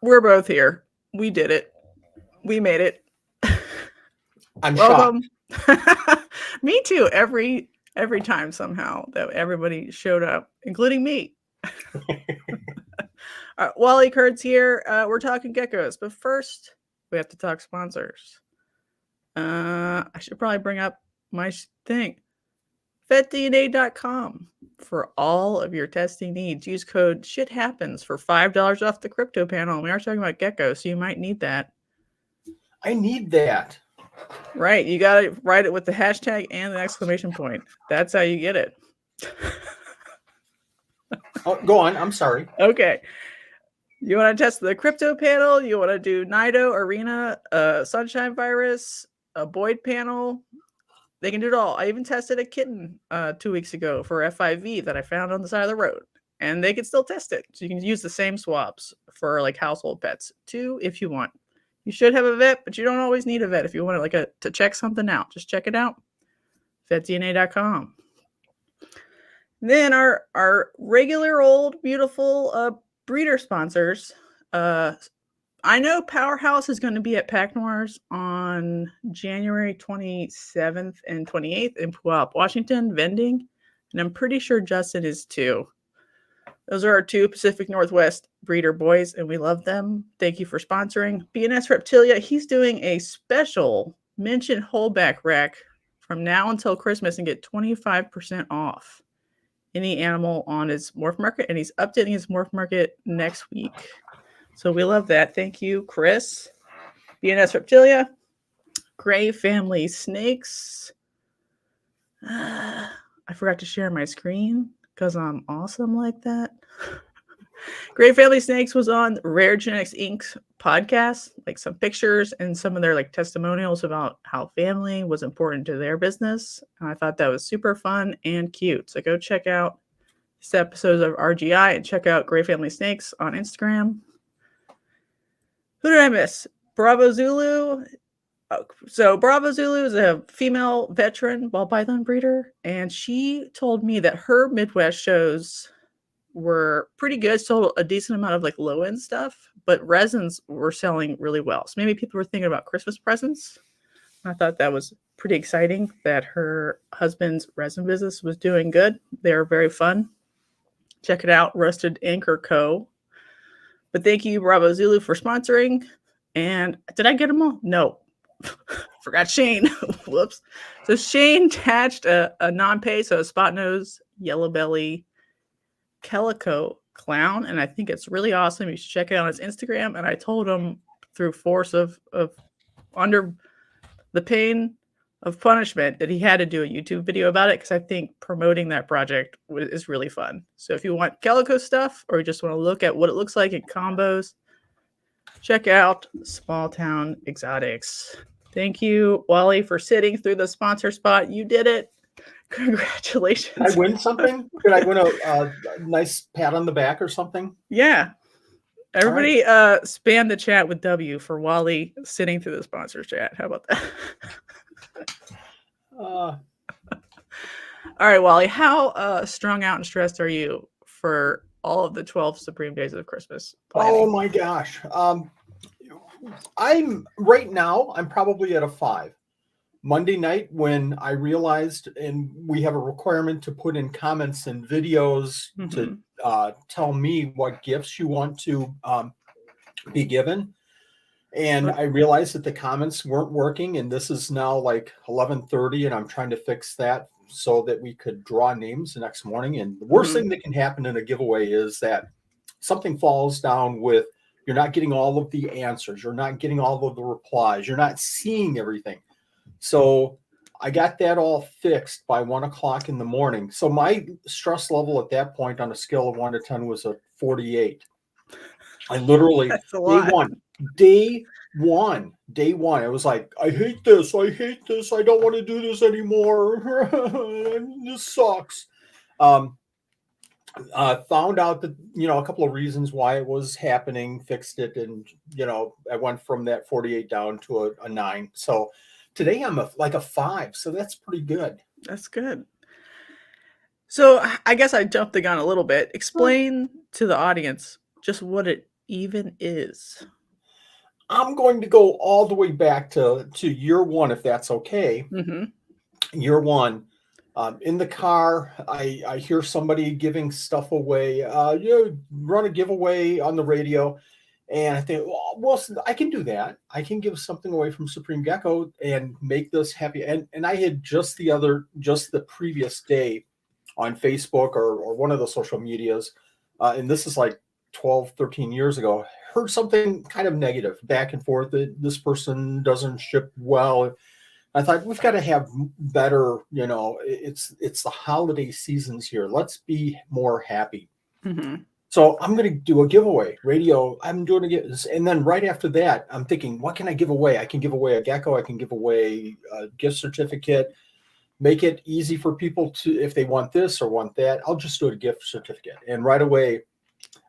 We're both here. We did it. We made it. I'm Welcome. shocked. Me too. Every time somehow that everybody showed up, including me. Wally Kurt's here. We're talking geckos, but first we have to talk sponsors. I should probably bring up my thing. VetDNA.com for all of your testing needs. Use code SHITHAPPENS for $5 off the crypto panel. We are talking about geckos, so you might need that. I need that. Right. You got to write it with the hashtag and the exclamation point. That's how you get it. Go on. I'm sorry. Okay. You want to test the crypto panel? You want to do Nido, Arena, Sunshine Virus, a Boyd panel? They can do it all. I even tested a kitten 2 weeks ago for FIV that I found on the side of the road. And they can still test it. So you can use the same swabs for like household pets too if you want. You should have a vet, but you don't always need a vet if you want to check something out. Just check it out. VetDNA.com. Then our regular old beautiful breeder sponsors. I know Powerhouse is going to be at Pack Noirs on January 27th and 28th in Puyallup, Washington, vending. And I'm pretty sure Justin is too. Those are our two Pacific Northwest breeder boys, and we love them. Thank you for sponsoring. BNS Reptilia, he's doing a special mention holdback rack from now until Christmas and get 25% off any animal on his morph market, and he's updating his morph market next week. So we love that. Thank you, Chris. BNS Reptilia, Gray Family Snakes. I forgot to share my screen because I'm awesome like that. Gray Family Snakes was on Rare Genetics Inc.'s podcast, like some pictures and some of their like testimonials about how family was important to their business. And I thought that was super fun and cute. So go check out this episodes of RGI and check out Gray Family Snakes on Instagram. Who did I miss? Bravo Zulu. So Bravo Zulu is a female veteran ball python breeder, and she told me that her Midwest shows were pretty good, sold a decent amount of like low end stuff, but resins were selling really well. So maybe people were thinking about Christmas presents. I thought that was pretty exciting that her husband's resin business was doing good. They were very fun. Check it out, Roasted Anchor Co. But thank you, Bravo Zulu, for sponsoring. And did I get them all? No. Forgot Shane. Whoops. So Shane attached a non-pay, so a spot nose, yellow belly, calico clown, and I think it's really awesome. You should check it out on his Instagram. And I told him through force of under the pain of punishment that he had to do a YouTube video about it, because I think promoting that project is really fun. So if you want calico stuff or you just want to look at what it looks like in combos, check out Small Town Exotics. Thank you, Wally, for sitting through the sponsor spot. You did it. Congratulations. Did I win something? Did I win a nice pat on the back or something? Yeah. Everybody spam the chat with W for Wally sitting through the sponsor chat. How about that? All right, Wally, how strung out and stressed are you for all of the 12 Supreme Days of Christmas planning? Oh my gosh. I'm probably at a 5. Monday night, when I realized, and we have a requirement to put in comments and videos to tell me what gifts you want to be given. And I realized that the comments weren't working, and this is now like 11:30, and I'm trying to fix that so that we could draw names the next morning. And the worst thing that can happen in a giveaway is that something falls down with you're not getting all of the answers, you're not getting all of the replies, you're not seeing everything. So I got that all fixed by 1 o'clock in the morning. So my stress level at that point on a scale of 1 to 10 was a 48. I literally, day one, I was like, I hate this. I don't want to do this anymore. This sucks. Found out that, a couple of reasons why it was happening, fixed it. And, I went from that 48 down to a 9. So today I'm like a 5. So that's pretty good. That's good. So I guess I jumped the gun a little bit. Explain to the audience just what it even is? I'm going to go all the way back to year one, if that's okay. Year one, in the car, I hear somebody giving stuff away. You run a giveaway on the radio, and I think, well, I can do that. I can give something away from Supreme Gecko and make this happy. And I had just the previous day on Facebook or one of the social medias, and this is like 12, 13 years ago, heard something kind of negative back and forth that this person doesn't ship well. I thought we've got to have better, it's the holiday seasons here. Let's be more happy. So I'm going to do a giveaway radio. I'm doing a giveaway. And then right after that, I'm thinking, what can I give away? I can give away a Gecko. I can give away a gift certificate. Make it easy for people to, if they want this or want that, I'll just do a gift certificate. And right away,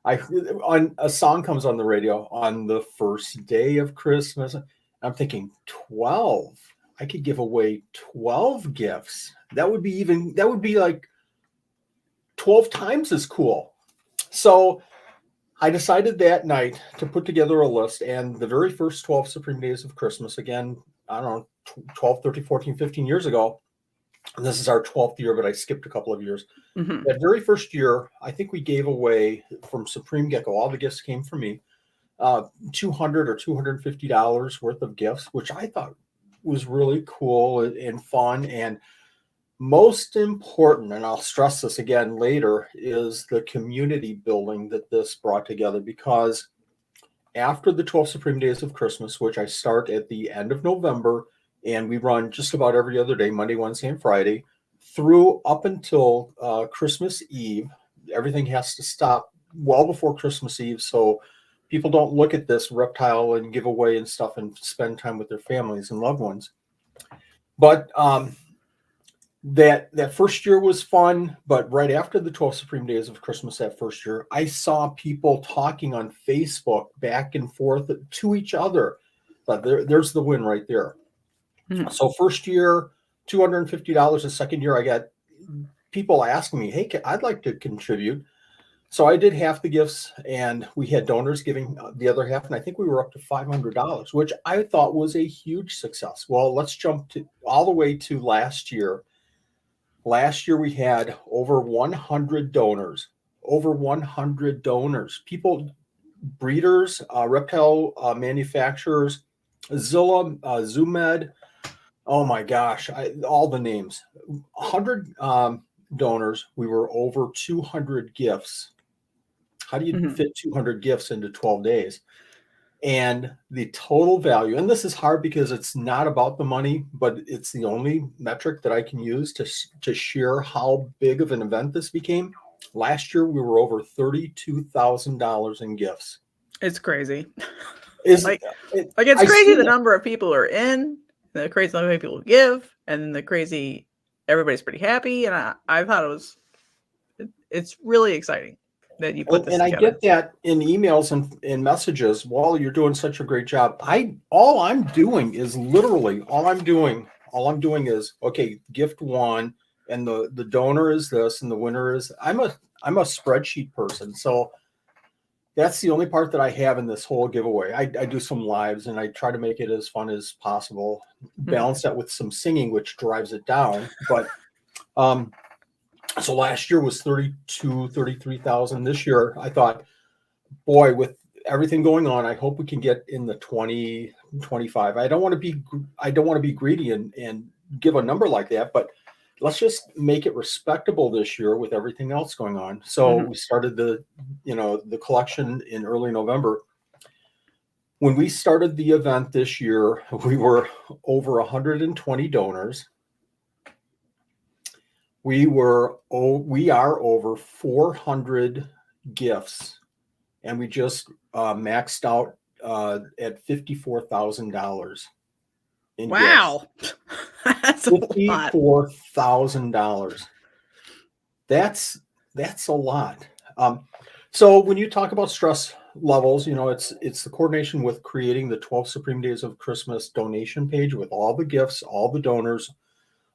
a song comes on the radio on the first day of Christmas. I'm thinking 12. I could give away 12 gifts. That would be like 12 times as cool. So I decided that night to put together a list, and the very first 12 Supreme Days of Christmas, again, I don't know, 12, 13, 14, 15 years ago. And this is our 12th year, but I skipped a couple of years. That very first year, I think we gave away from Supreme Gecko, all the gifts came from me, $200 or $250 worth of gifts, which I thought was really cool and fun. And most important, and I'll stress this again later, is the community building that this brought together, because after the 12 Supreme Days of Christmas, which I start at the end of November, and we run just about every other day, Monday, Wednesday, and Friday, through up until Christmas Eve. Everything has to stop well before Christmas Eve, so people don't look at this reptile and give away and stuff and spend time with their families and loved ones. But that first year was fun, but right after the 12 Supreme Days of Christmas that first year, I saw people talking on Facebook back and forth to each other. But there's the win right there. So first year, $250. The second year, I got people asking me, hey, I'd like to contribute. So I did half the gifts, and we had donors giving the other half, and I think we were up to $500, which I thought was a huge success. Well, let's jump all the way to last year. Last year, we had over 100 donors. Over 100 donors. People, breeders, reptile manufacturers, Zilla, Zoomed. Oh my gosh, all the names. 100 donors. We were over 200 gifts. How do you fit 200 gifts into 12 days? And the total value, and this is hard because it's not about the money, but it's the only metric that I can use to share how big of an event this became. Last year, we were over $32,000 in gifts. It's crazy. It's crazy the number of people who are in, the crazy number of people who give, and the crazy, everybody's pretty happy. And I thought it's really exciting that you put this together. I get that in emails and messages. Wally, you're doing such a great job. All I'm doing is okay, gift one, and the donor is this, and the winner is. I'm a spreadsheet person, so that's the only part that I have in this whole giveaway. I do some lives, and I try to make it as fun as possible. Balance that with some singing, which drives it down. But so last year was 33,000. This year, I thought, boy, with everything going on, I hope we can get in the 20, 25. I don't want to be greedy and give a number like that, but let's just make it respectable this year with everything else going on. So we started the collection in early November. When we started the event this year, we were over 120 donors. We are over 400 gifts, and we just maxed out at $54,000. Wow, that's $54,000. That's a lot. So when you talk about stress levels, it's the coordination with creating the 12 Supreme Days of Christmas donation page with all the gifts, all the donors.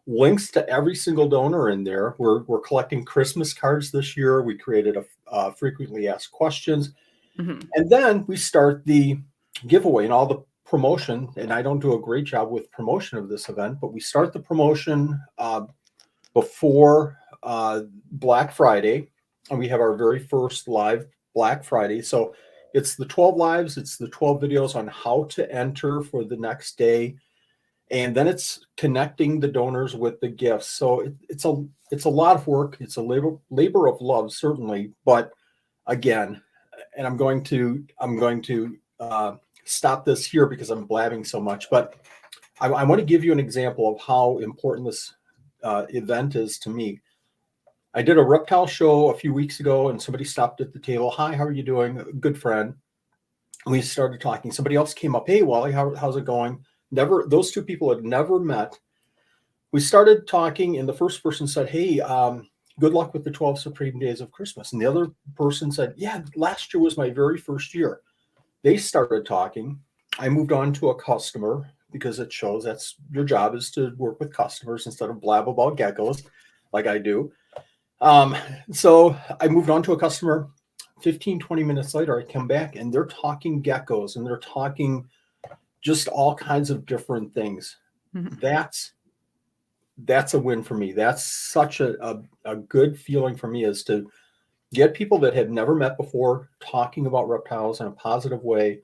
Links to every single donor in there. We're collecting Christmas cards this year. We created a frequently asked questions. And then we start the giveaway and all the promotion. And I don't do a great job with promotion of this event, but we start the promotion before Black Friday. And we have our very first live Black Friday. So it's the 12 lives, it's the 12 videos on how to enter for the next day. And then it's connecting the donors with the gifts. So it's a lot of work. It's a labor of love, certainly. But again, and I'm going to stop this here because I'm blabbing so much. But I want to give you an example of how important this event is to me. I did a reptile show a few weeks ago, and somebody stopped at the table. Hi, how are you doing? A good friend. And we started talking. Somebody else came up. Hey, Wally, how's it going? Those two people had never met. We started talking, and the first person said, hey, good luck with the 12 Supreme Days of Christmas. And the other person said, yeah, last year was my very first year. They started talking. I moved on to a customer because it shows that's your job is to work with customers instead of blab about geckos like I do. So I moved on to a customer. 15, 20 minutes later, I come back and they're talking geckos and they're talking just all kinds of different things. That's a win for me. That's such a good feeling for me, is to get people that had never met before talking about reptiles in a positive way.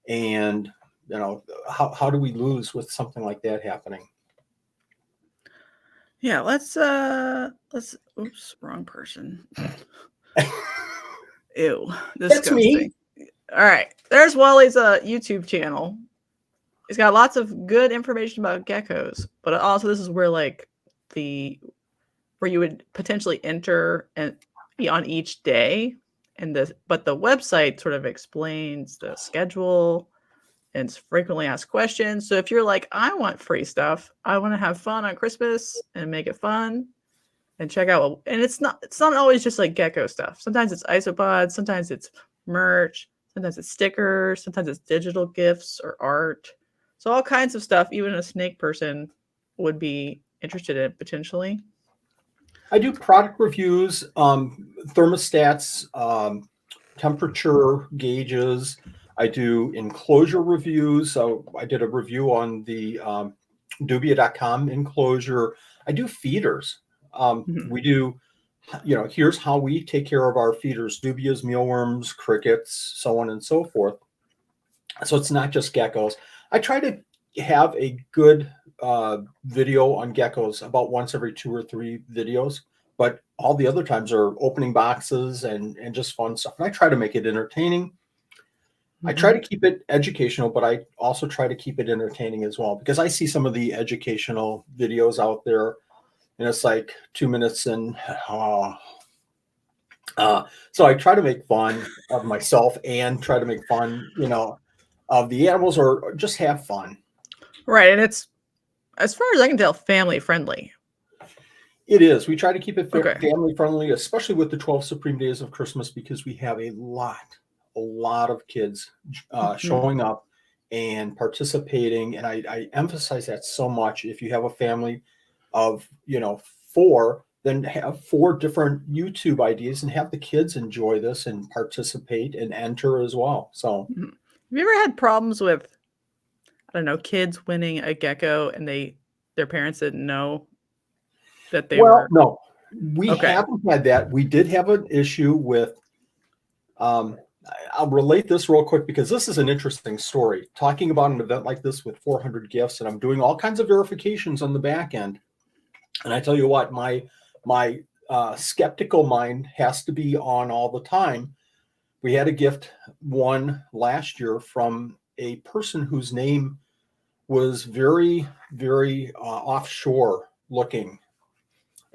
And, you know, how do we lose with something like that happening? Yeah, let's oops, wrong person. Ew, That's disgusting. me. All right, there's Wally's YouTube channel. He's got lots of good information about geckos, but also this is where like where you would potentially enter and be on each day, and but the website sort of explains the schedule and frequently asked questions. So if you're like, I want free stuff, I want to have fun on Christmas and make it fun, and check out. And it's not always just like gecko stuff. Sometimes it's isopods, sometimes it's merch, sometimes it's stickers, sometimes it's digital gifts or art. So all kinds of stuff. Even a snake person would be interested in potentially. I do product reviews, thermostats, temperature gauges. I do enclosure reviews. So I did a review on the dubia.com enclosure. I do feeders. We do, you know, here's how we take care of our feeders: dubias, mealworms, crickets, so on and so forth. So it's not just geckos. I try to have a good video on geckos about once every 2 or 3 videos, but all the other times are opening boxes and just fun stuff. And I try to make it entertaining. I try to keep it educational, but I also try to keep it entertaining as well, because I see some of the educational videos out there and it's like 2 minutes and so I try to make fun of myself and try to make fun, you know, of the animals, or just have fun. Right. And it's, as far as I can tell, family friendly. It is. We try to keep it Okay. family friendly, especially with the 12 Supreme Days of Christmas, because we have a lot of kids showing up and participating. And I emphasize that so much. If you have a family of, you know, 4, then have 4 different YouTube ideas and have the kids enjoy this and participate and enter as well. So have you ever had problems with, I don't know, kids winning a gecko and their parents didn't know that they were? No, we haven't had that. We did have an issue with, I'll relate this real quick because this is an interesting story. Talking about an event like this with 400 gifts, and I'm doing all kinds of verifications on the back end. And I tell you what, my skeptical mind has to be on all the time. We had a gift won last year from a person whose name was very, very offshore looking.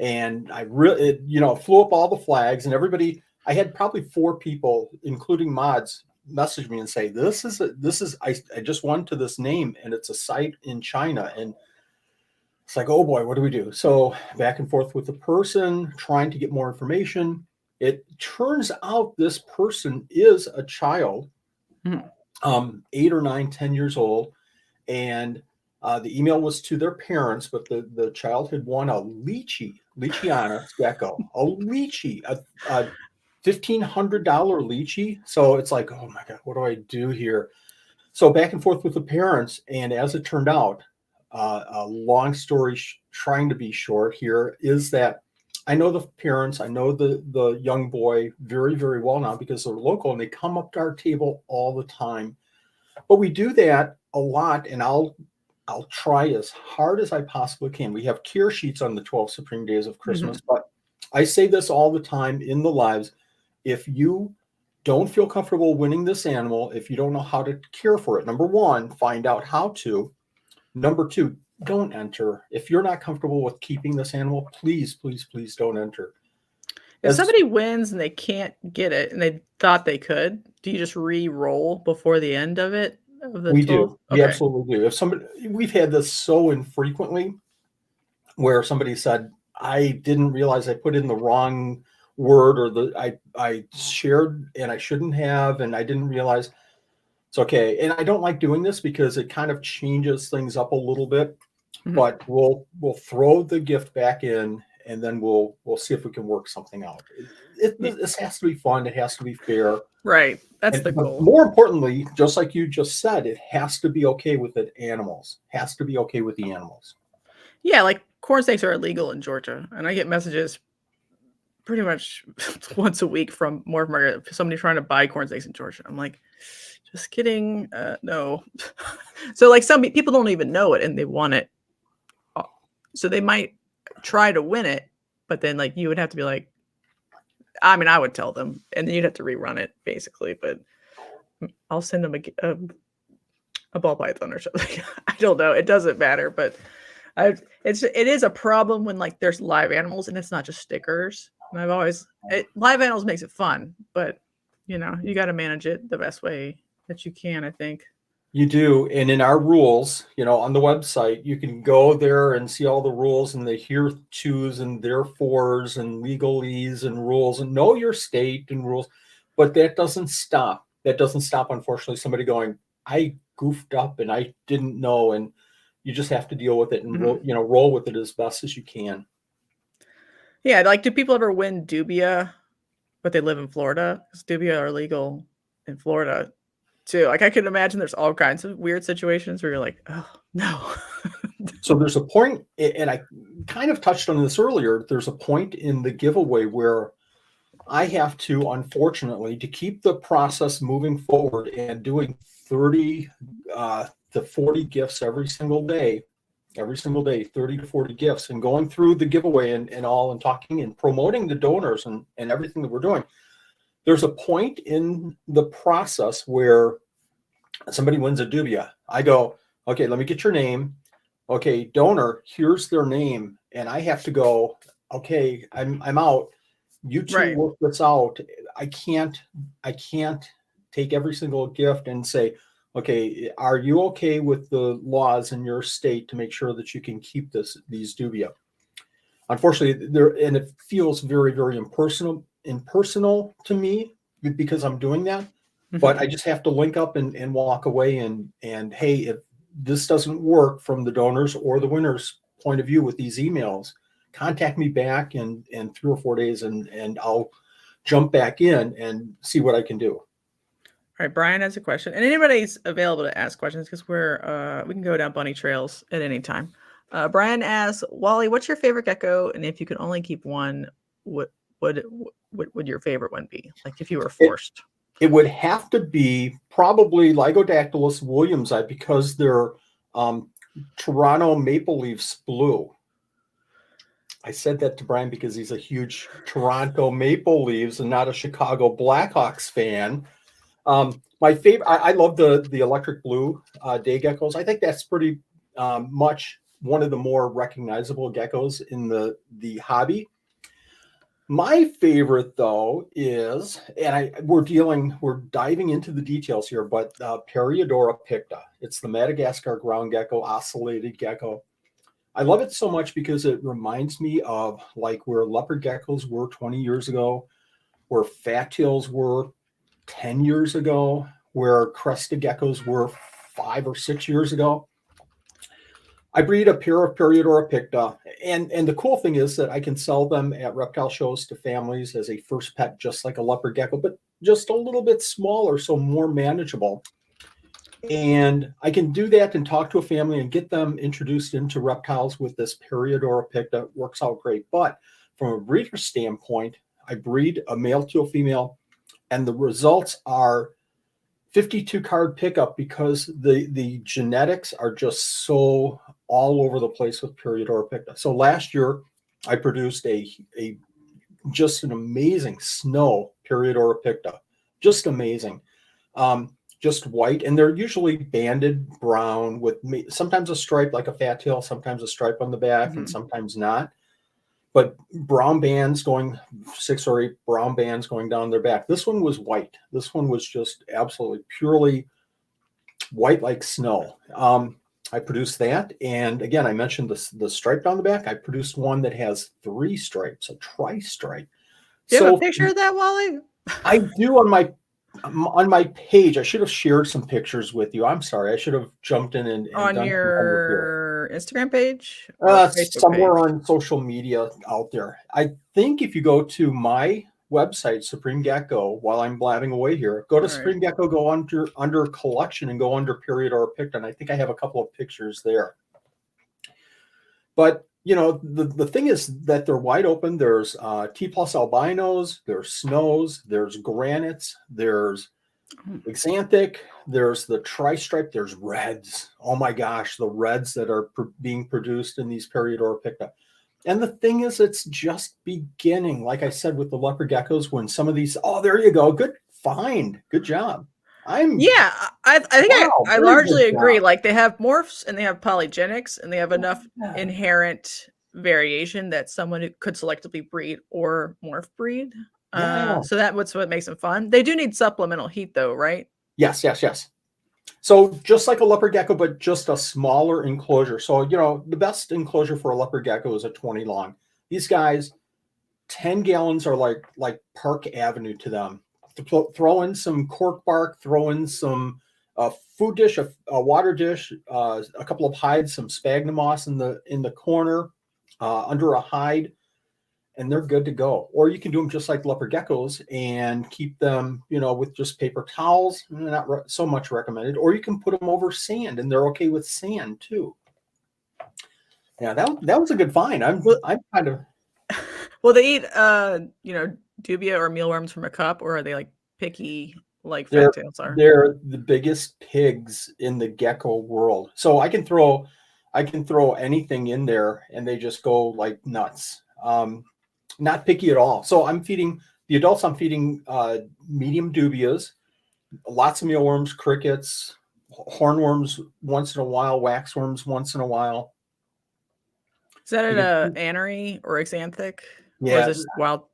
And I really, you know, flew up all the flags, and everybody, I had probably 4 people, including mods, message me and say, I just won to this name, and it's a site in China. And it's like, oh boy, what do we do? So back and forth with the person, trying to get more information. It turns out this person is a child, 8 or 9, 10 years old. And the email was to their parents, but the child had won a Leachiana gecko, a Leachy, $1,500 lychee. So it's like, oh my God, what do I do here? So back and forth with the parents. And as it turned out, a long story trying to be short here is that I know the parents, I know the young boy very, very well now because they're local and they come up to our table all the time. But we do that a lot, and I'll try as hard as I possibly can. We have care sheets on the 12 Supreme Days of Christmas, but I say this all the time in the lives. If you don't feel comfortable winning this animal, if you don't know how to care for it, number one, find out how to. Number two, don't enter. If you're not comfortable with keeping this animal, please, please, please don't enter. If somebody wins and they can't get it and they thought they could, do you just re-roll before the end of it? We do. We absolutely do. If somebody, we've had this so infrequently where somebody said, I didn't realize I put in the wrong word, or I shared and I shouldn't have, and I didn't realize. It's okay. And I don't like doing this because it kind of changes things up a little bit, but we'll throw the gift back in, and then we'll see if we can work something out. This has to be fun. It has to be fair. Right. That's the goal. More importantly, just like you just said, it has to be okay with the animals. Has to be okay with the animals. Yeah, like corn snakes are illegal in Georgia, and I get messages pretty much once a week from somebody trying to buy corn snakes in Georgia. I'm like, just kidding. No. So like some people don't even know it and they want it. So they might try to win it, but then like you would have to be like, I mean, I would tell them, and then you'd have to rerun it basically, but I'll send them a ball python or something. I don't know. It doesn't matter, but it is a problem when like there's live animals and it's not just stickers. And live animals makes it fun, but you know, you got to manage it the best way that you can, I think. You do. And in our rules, you know, on the website, you can go there and see all the rules and the here to's and therefores and legalese and rules and know your state and rules. But that doesn't stop. That doesn't stop, unfortunately, somebody going, I goofed up and I didn't know. And you just have to deal with it and roll with it as best as you can. Yeah. Like, do people ever win dubia, but they live in Florida? Because dubia are legal in Florida too. Like, I can imagine there's all kinds of weird situations where you're like, oh no. So there's a point, and I kind of touched on this earlier. There's a point in the giveaway where I have to, unfortunately, to keep the process moving forward and doing 30 to 40 gifts every single day, 30 to 40 gifts, and going through the giveaway and talking and promoting the donors and everything that we're doing. There's a point in the process where somebody wins a dubia. I go, okay, let me get your name. Okay, donor, here's their name. And I have to go, okay, I'm out. You two work this out. I can't take every single gift and say, okay, are you okay with the laws in your state to make sure that you can keep these dubia? Unfortunately, and it feels very, very impersonal to me because I'm doing that. But I just have to link up and walk away and hey, if this doesn't work from the donors or the winners' point of view with these emails, contact me back in 3 or 4 days and I'll jump back in and see what I can do. All right, Brian has a question, and anybody's available to ask questions because we can go down bunny trails at any time. Brian asks, Wally, what's your favorite gecko? And if you could only keep one, what would your favorite one be? Like if you were forced? It would have to be probably Lygodactylus williamsi because they're Toronto Maple Leafs blue. I said that to Brian because he's a huge Toronto Maple Leafs and not a Chicago Blackhawks fan. My favorite, I love the electric blue day geckos. I think that's pretty much one of the more recognizable geckos in the hobby. My favorite though is, and we're diving into the details here, but Periodora picta. It's the Madagascar ground gecko, ocellated gecko. I love it so much because it reminds me of like where leopard geckos were 20 years ago, where fat tails were 10 years ago, where crested geckos were 5 or 6 years ago. I breed a pair of Periodora picta, and the cool thing is that I can sell them at reptile shows to families as a first pet, just like a leopard gecko, but just a little bit smaller, so more manageable. And I can do that and talk to a family and get them introduced into reptiles with this Periodora picta. It works out great. But from a breeder standpoint, I breed a male to a female, and the results are 52 card pickup because the genetics are just so all over the place with Periodora picta. So last year I produced a just an amazing snow Periodora picta, just amazing, just white, and they're usually banded brown with sometimes a stripe like a fat tail, sometimes a stripe on the back, and sometimes not. But brown bands going 6 or 8 brown bands going down their back. This one was white. This one was just absolutely purely white like snow. I produced that. And again, I mentioned the stripe down the back. I produced one that has 3 stripes, a tri-stripe. Do you have a picture of that, Wally? I do on my page. I should have shared some pictures with you. I'm sorry. I should have jumped in and on done your Instagram page? Somewhere on social media out there. I think if you go to my website, Supreme Gecko, while I'm blabbing away here, go to Supreme Gecko, go under collection and go under Periodora picta. And I think I have a couple of pictures there. But you know, the thing is that they're wide open. There's T plus albinos, there's snows, there's granites, there's Xanthic, there's the tri-stripe, there's reds. Oh my gosh, the reds that are being produced in these Periodora picta. And the thing is, it's just beginning. Like I said with the leopard geckos, when some of these, oh, there you go, good find, good job. I think I largely agree. Like they have morphs and they have polygenics and they have enough inherent variation that someone could selectively breed or morph breed. So that's what makes them fun. They do need supplemental heat though, right? Yes. So just like a leopard gecko, but just a smaller enclosure. So, you know, the best enclosure for a leopard gecko is a 20 long. These guys, 10 gallons are like Park Avenue to them. Throw in some cork bark, throw in some food dish, a water dish, a couple of hides, some sphagnum moss in the corner under a hide, and they're good to go. Or you can do them just like leopard geckos and keep them, you know, with just paper towels. Not so much recommended. Or you can put them over sand, and they're okay with sand too. Yeah, that was a good find. I'm kind of. Will they eat you know, dubia or mealworms from a cup, or are they like picky like fat tails are? They're the biggest pigs in the gecko world. So I can throw anything in there and they just go like nuts. Not picky at all. So I'm feeding the adults. I'm feeding medium dubias, lots of mealworms, crickets, hornworms once in a while, waxworms once in a while. Is that an anery or xanthic? Yeah. Or is this wild?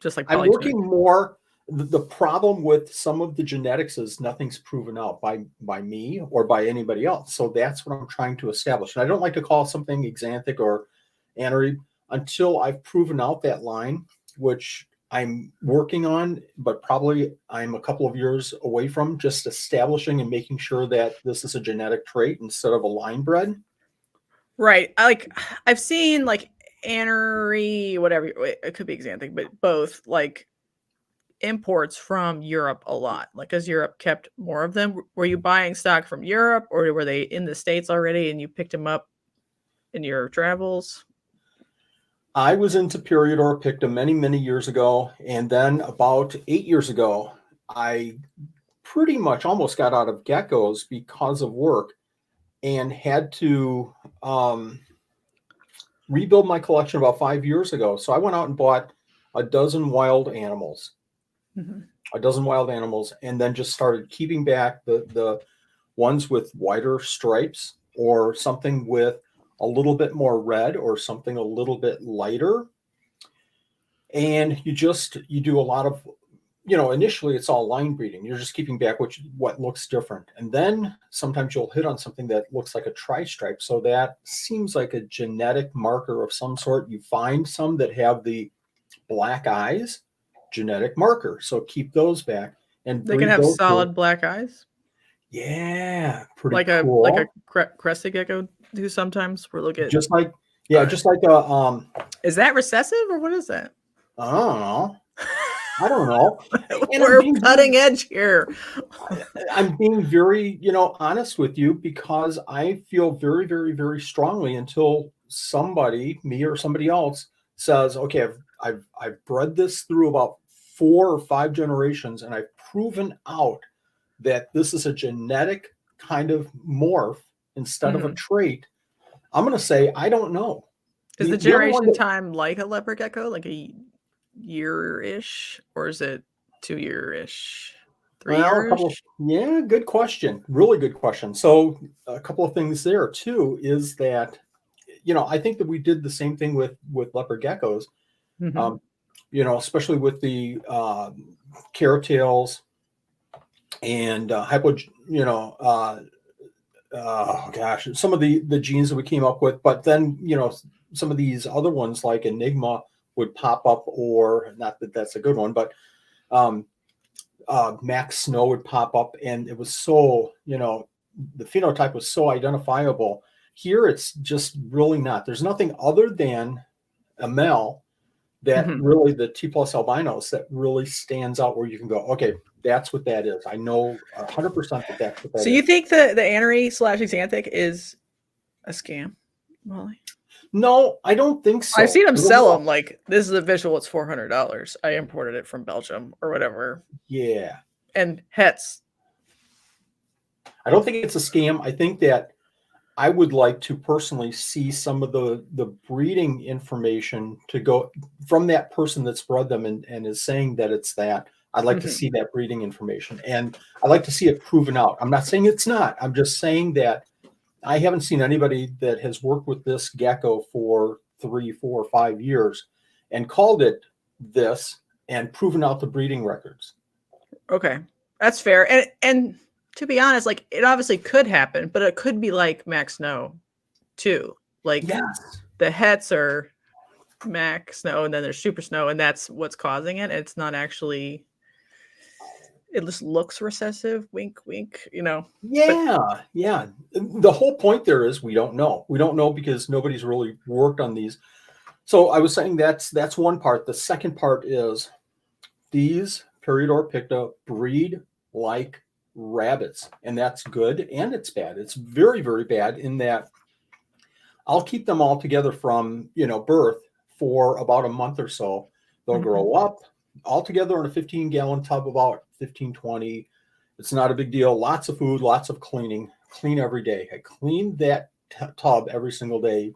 Just like I'm working more. The problem with some of the genetics is nothing's proven out by me or by anybody else. So that's what I'm trying to establish. And I don't like to call something xanthic or anery until I've proven out that line, which I'm working on, but probably I'm a couple of years away from just establishing and making sure that this is a genetic trait instead of a line bred. Right. I've seen like anery, whatever, it could be xanthic, but both like imports from Europe a lot. Like, because Europe kept more of them. Were you buying stock from Europe, or were they in the States already and you picked them up in your travels? I was into Periodora picta many years ago, and then about 8 years ago, I pretty much almost got out of geckos because of work and had to rebuild my collection about 5 years ago. So I went out and bought a dozen wild animals, and then just started keeping back the ones with wider stripes or something with a little bit more red or something a little bit lighter. And you do a lot of, you know, initially it's all line breeding. You're just keeping back what looks different. And then sometimes you'll hit on something that looks like a tri-stripe. So that seems like a genetic marker of some sort. You find some that have the black eyes, genetic marker. So keep those back. And they can have solid black eyes. Yeah, pretty like cool. a crested gecko do sometimes. We're looking Just like just like a Is that recessive or what is that? I don't know. I don't know. And We're cutting edge here. I'm being very, honest with you because I feel very, very, very strongly until somebody, me or somebody else, says, "Okay, I've bred this through about 4 or 5 generations, and I've proven out that this is a genetic kind of morph instead of a trait." I'm going to say I don't know. Is the generation time like a leopard gecko, like a year-ish, or is it 2-year-ish? 3 years? Yeah, good question. Really good question. So a couple of things there too is that, I think that we did the same thing with leopard geckos, especially with the carrot tails and some of the genes that we came up with. But then, some of these other ones like Enigma would pop up, or not that that's a good one, but Max Snow would pop up, and it was so, the phenotype was so identifiable. Here, it's just really not. There's nothing other than a male that really, the T plus albinos, that really stands out where you can go, okay, that's what that is. I know 100% that that's what that is. So you think the Anery / Xanthic is a scam, Wally? No, I don't think so. I've seen them sell them like, this is a visual, it's $400. I imported it from Belgium or whatever. Yeah. And hets. I don't think it's a scam. I think that I would like to personally see some of the breeding information to go from that person that's bred them and is saying that it's that. I'd like to see that breeding information, and I'd like to see it proven out. I'm not saying it's not. I'm just saying that I haven't seen anybody that has worked with this gecko for 3, 4, 5 years and called it this and proven out the breeding records. Okay, that's fair. And to be honest, like, it obviously could happen, but it could be like Max Snow too. Like, the hets are Max Snow and then there's Super Snow, and that's what's causing it. It's not actually, it just looks recessive, wink wink, Yeah. The whole point there is we don't know because nobody's really worked on these. So I was saying that's one part. The second part is these Periodor picta breed like rabbits, and that's good and it's bad. It's very, very bad in that I'll keep them all together from birth for about a month or so. They'll grow up all together in a 15-gallon tub, about 15, 20. It's not a big deal. Lots of food, lots of cleaning. Clean every day. I clean that tub every single day,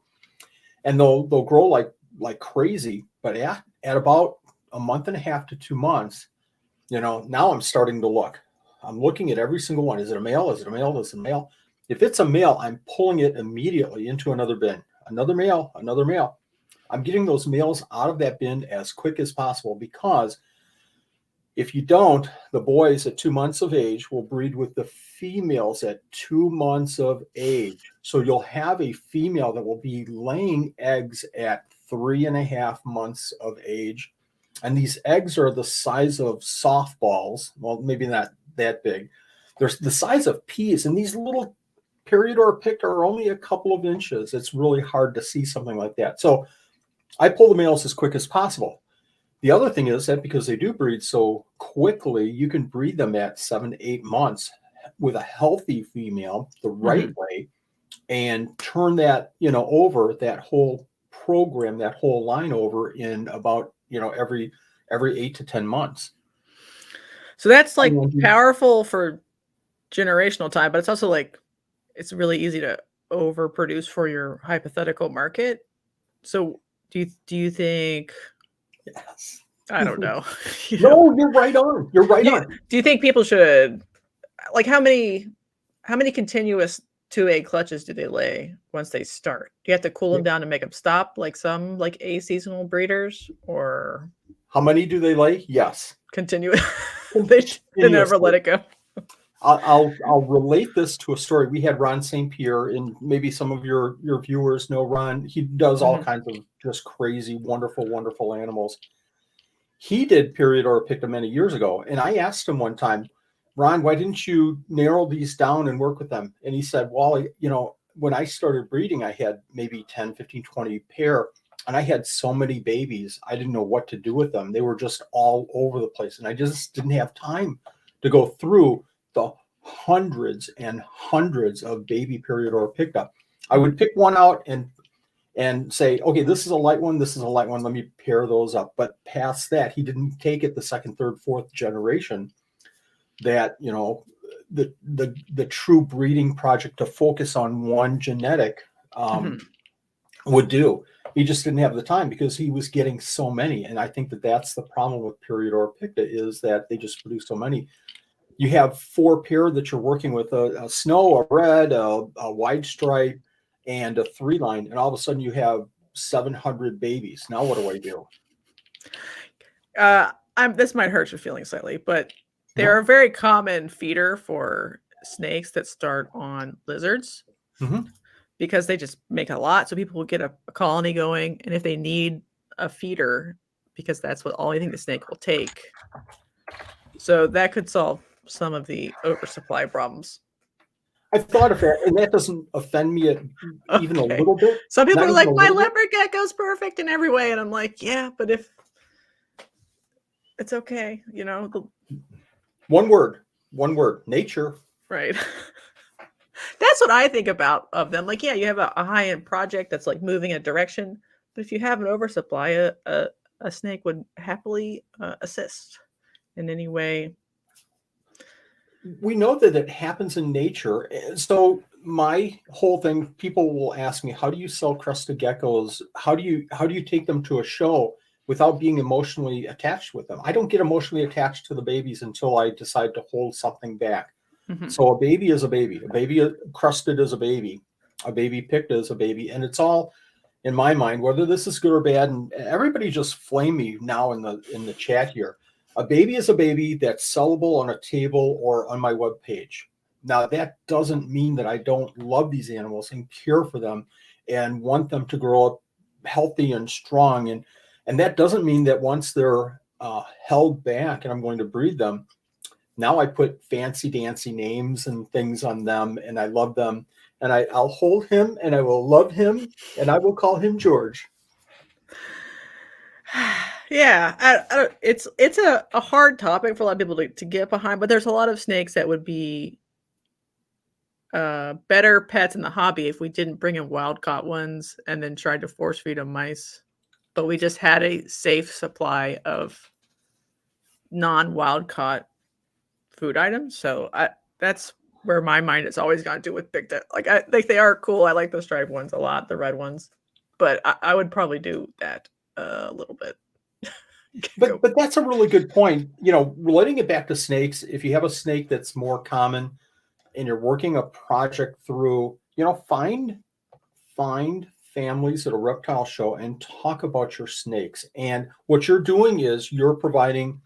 and they'll grow like crazy. But at about a month and a half to 2 months, now I'm starting to look. I'm looking at every single one. Is it a male? Is it a male? Is it a male? If it's a male, I'm pulling it immediately into another bin. Another male, another male. I'm getting those males out of that bin as quick as possible, because if you don't, the boys at 2 months of age will breed with the females at 2 months of age. So you'll have a female that will be laying eggs at 3.5 months of age. And these eggs are the size of softballs. Well, maybe not that big. They're the size of peas. And these little Periodor picta are only a couple of inches. It's really hard to see something like that. So I pull the males as quick as possible. The other thing is that because they do breed so quickly, you can breed them at 7 to 8 months with a healthy female the right way, and turn that, over that whole program, that whole line over in about, every 8 to 10 months. So that's like powerful for generational time, but it's also like, it's really easy to overproduce for your hypothetical market. So do you think? Yes. I don't know. No, you're right on. You're right on. Do you think people should, like, how many continuous 2-egg clutches do they lay once they start? Do you have to cool them down to make them stop, like some like aseasonal breeders, or how many do they lay? Yes, continuous. They never let it go. I'll relate this to a story. We had Ron St. Pierre, and maybe some of your viewers know Ron. He does all kinds of just crazy, wonderful, wonderful animals. He did Periodor picta many years ago, and I asked him one time, Ron, why didn't you narrow these down and work with them? And he said, Wally, when I started breeding, I had maybe 10, 15, 20 pair, and I had so many babies, I didn't know what to do with them. They were just all over the place, and I just didn't have time to go through the hundreds and hundreds of baby period or picked up. I would pick one out and say, okay, this is a light one, this is a light one, let me pair those up. But past that, he didn't take it the second, third, fourth generation that, the true breeding project to focus on one genetic would do. He just didn't have the time because he was getting so many. And I think that that's the problem with period or picta, is that they just produce so many. You have 4 pair that you're working with, a snow, a red, a wide stripe, and a 3-line. And all of a sudden you have 700 babies. Now what do I do? This might hurt your feelings slightly, but they're a very common feeder for snakes that start on lizards because they just make a lot. So people will get a colony going. And if they need a feeder, because that's what all I think the snake will take. So that could solve some of the oversupply problems. I've thought of that, and that doesn't offend me even a little bit. Some people are like, my leopard gecko's perfect in every way. And I'm like, yeah, but if it's okay, One word, nature. Right. That's what I think about of them. Like, yeah, you have a high-end project that's like moving a direction, but if you have an oversupply, a snake would happily assist in any way. We know that it happens in nature. So my whole thing, people will ask me, how do you sell crested geckos? How do you take them to a show without being emotionally attached with them? I don't get emotionally attached to the babies until I decide to hold something back. So a baby is a baby. A baby crested is a baby. A baby picked is a baby. And it's all, in my mind, whether this is good or bad, and everybody just flame me now in the chat here. A baby is a baby that's sellable on a table or on my webpage. Now, that doesn't mean that I don't love these animals and care for them and want them to grow up healthy and strong. And that doesn't mean that once they're held back and I'm going to breed them, now I put fancy dancy names and things on them, and I love them. And I'll hold him, and I will love him, and I will call him George. Yeah, it's a hard topic for a lot of people to get behind, but there's a lot of snakes that would be better pets in the hobby if we didn't bring in wild caught ones and then tried to force feed them mice, but we just had a safe supply of non-wild caught food items. So that's where my mind has always gone to with picta. Like, I think they are cool. I like the striped ones a lot, the red ones, but I would probably do that a little bit. But that's a really good point. Relating it back to snakes, if you have a snake that's more common and you're working a project through, find families at a reptile show and talk about your snakes. And what you're doing is you're providing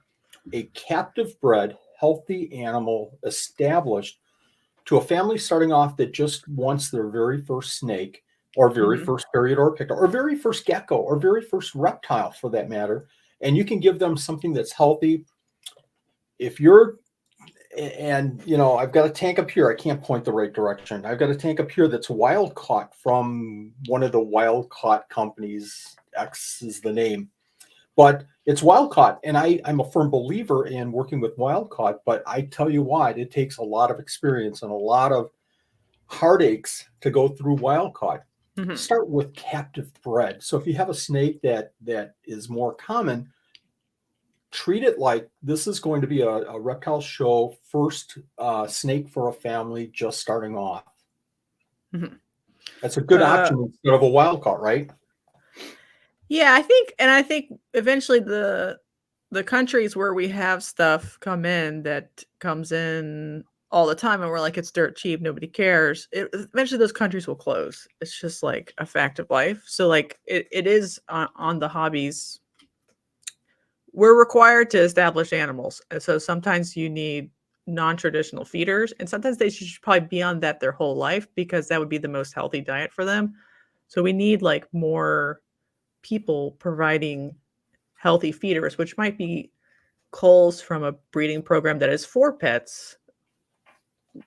a captive bred, healthy animal established to a family starting off that just wants their very first snake or very first period or picta or very first gecko or very first reptile for that matter. And you can give them something that's healthy. If you're, and I've got a tank up here, I can't point the right direction. I've got a tank up here that's wild caught from one of the wild caught companies. X is the name, but it's wild caught. And I'm a firm believer in working with wild caught, but I tell you what, it takes a lot of experience and a lot of heartaches to go through wild caught. Start with captive bred. So if you have a snake that is more common, treat it like this is going to be a reptile show first snake for a family just starting off. That's a good option instead of a wild caught, right? Yeah, I think eventually the countries where we have stuff come in that comes in all the time and we're like, it's dirt cheap, nobody cares. Eventually those countries will close. It's just like a fact of life. So like it is on the hobbies. We're required to establish animals. And so sometimes you need non-traditional feeders, and sometimes they should probably be on that their whole life because that would be the most healthy diet for them. So we need like more people providing healthy feeders, which might be culls from a breeding program that is for pets,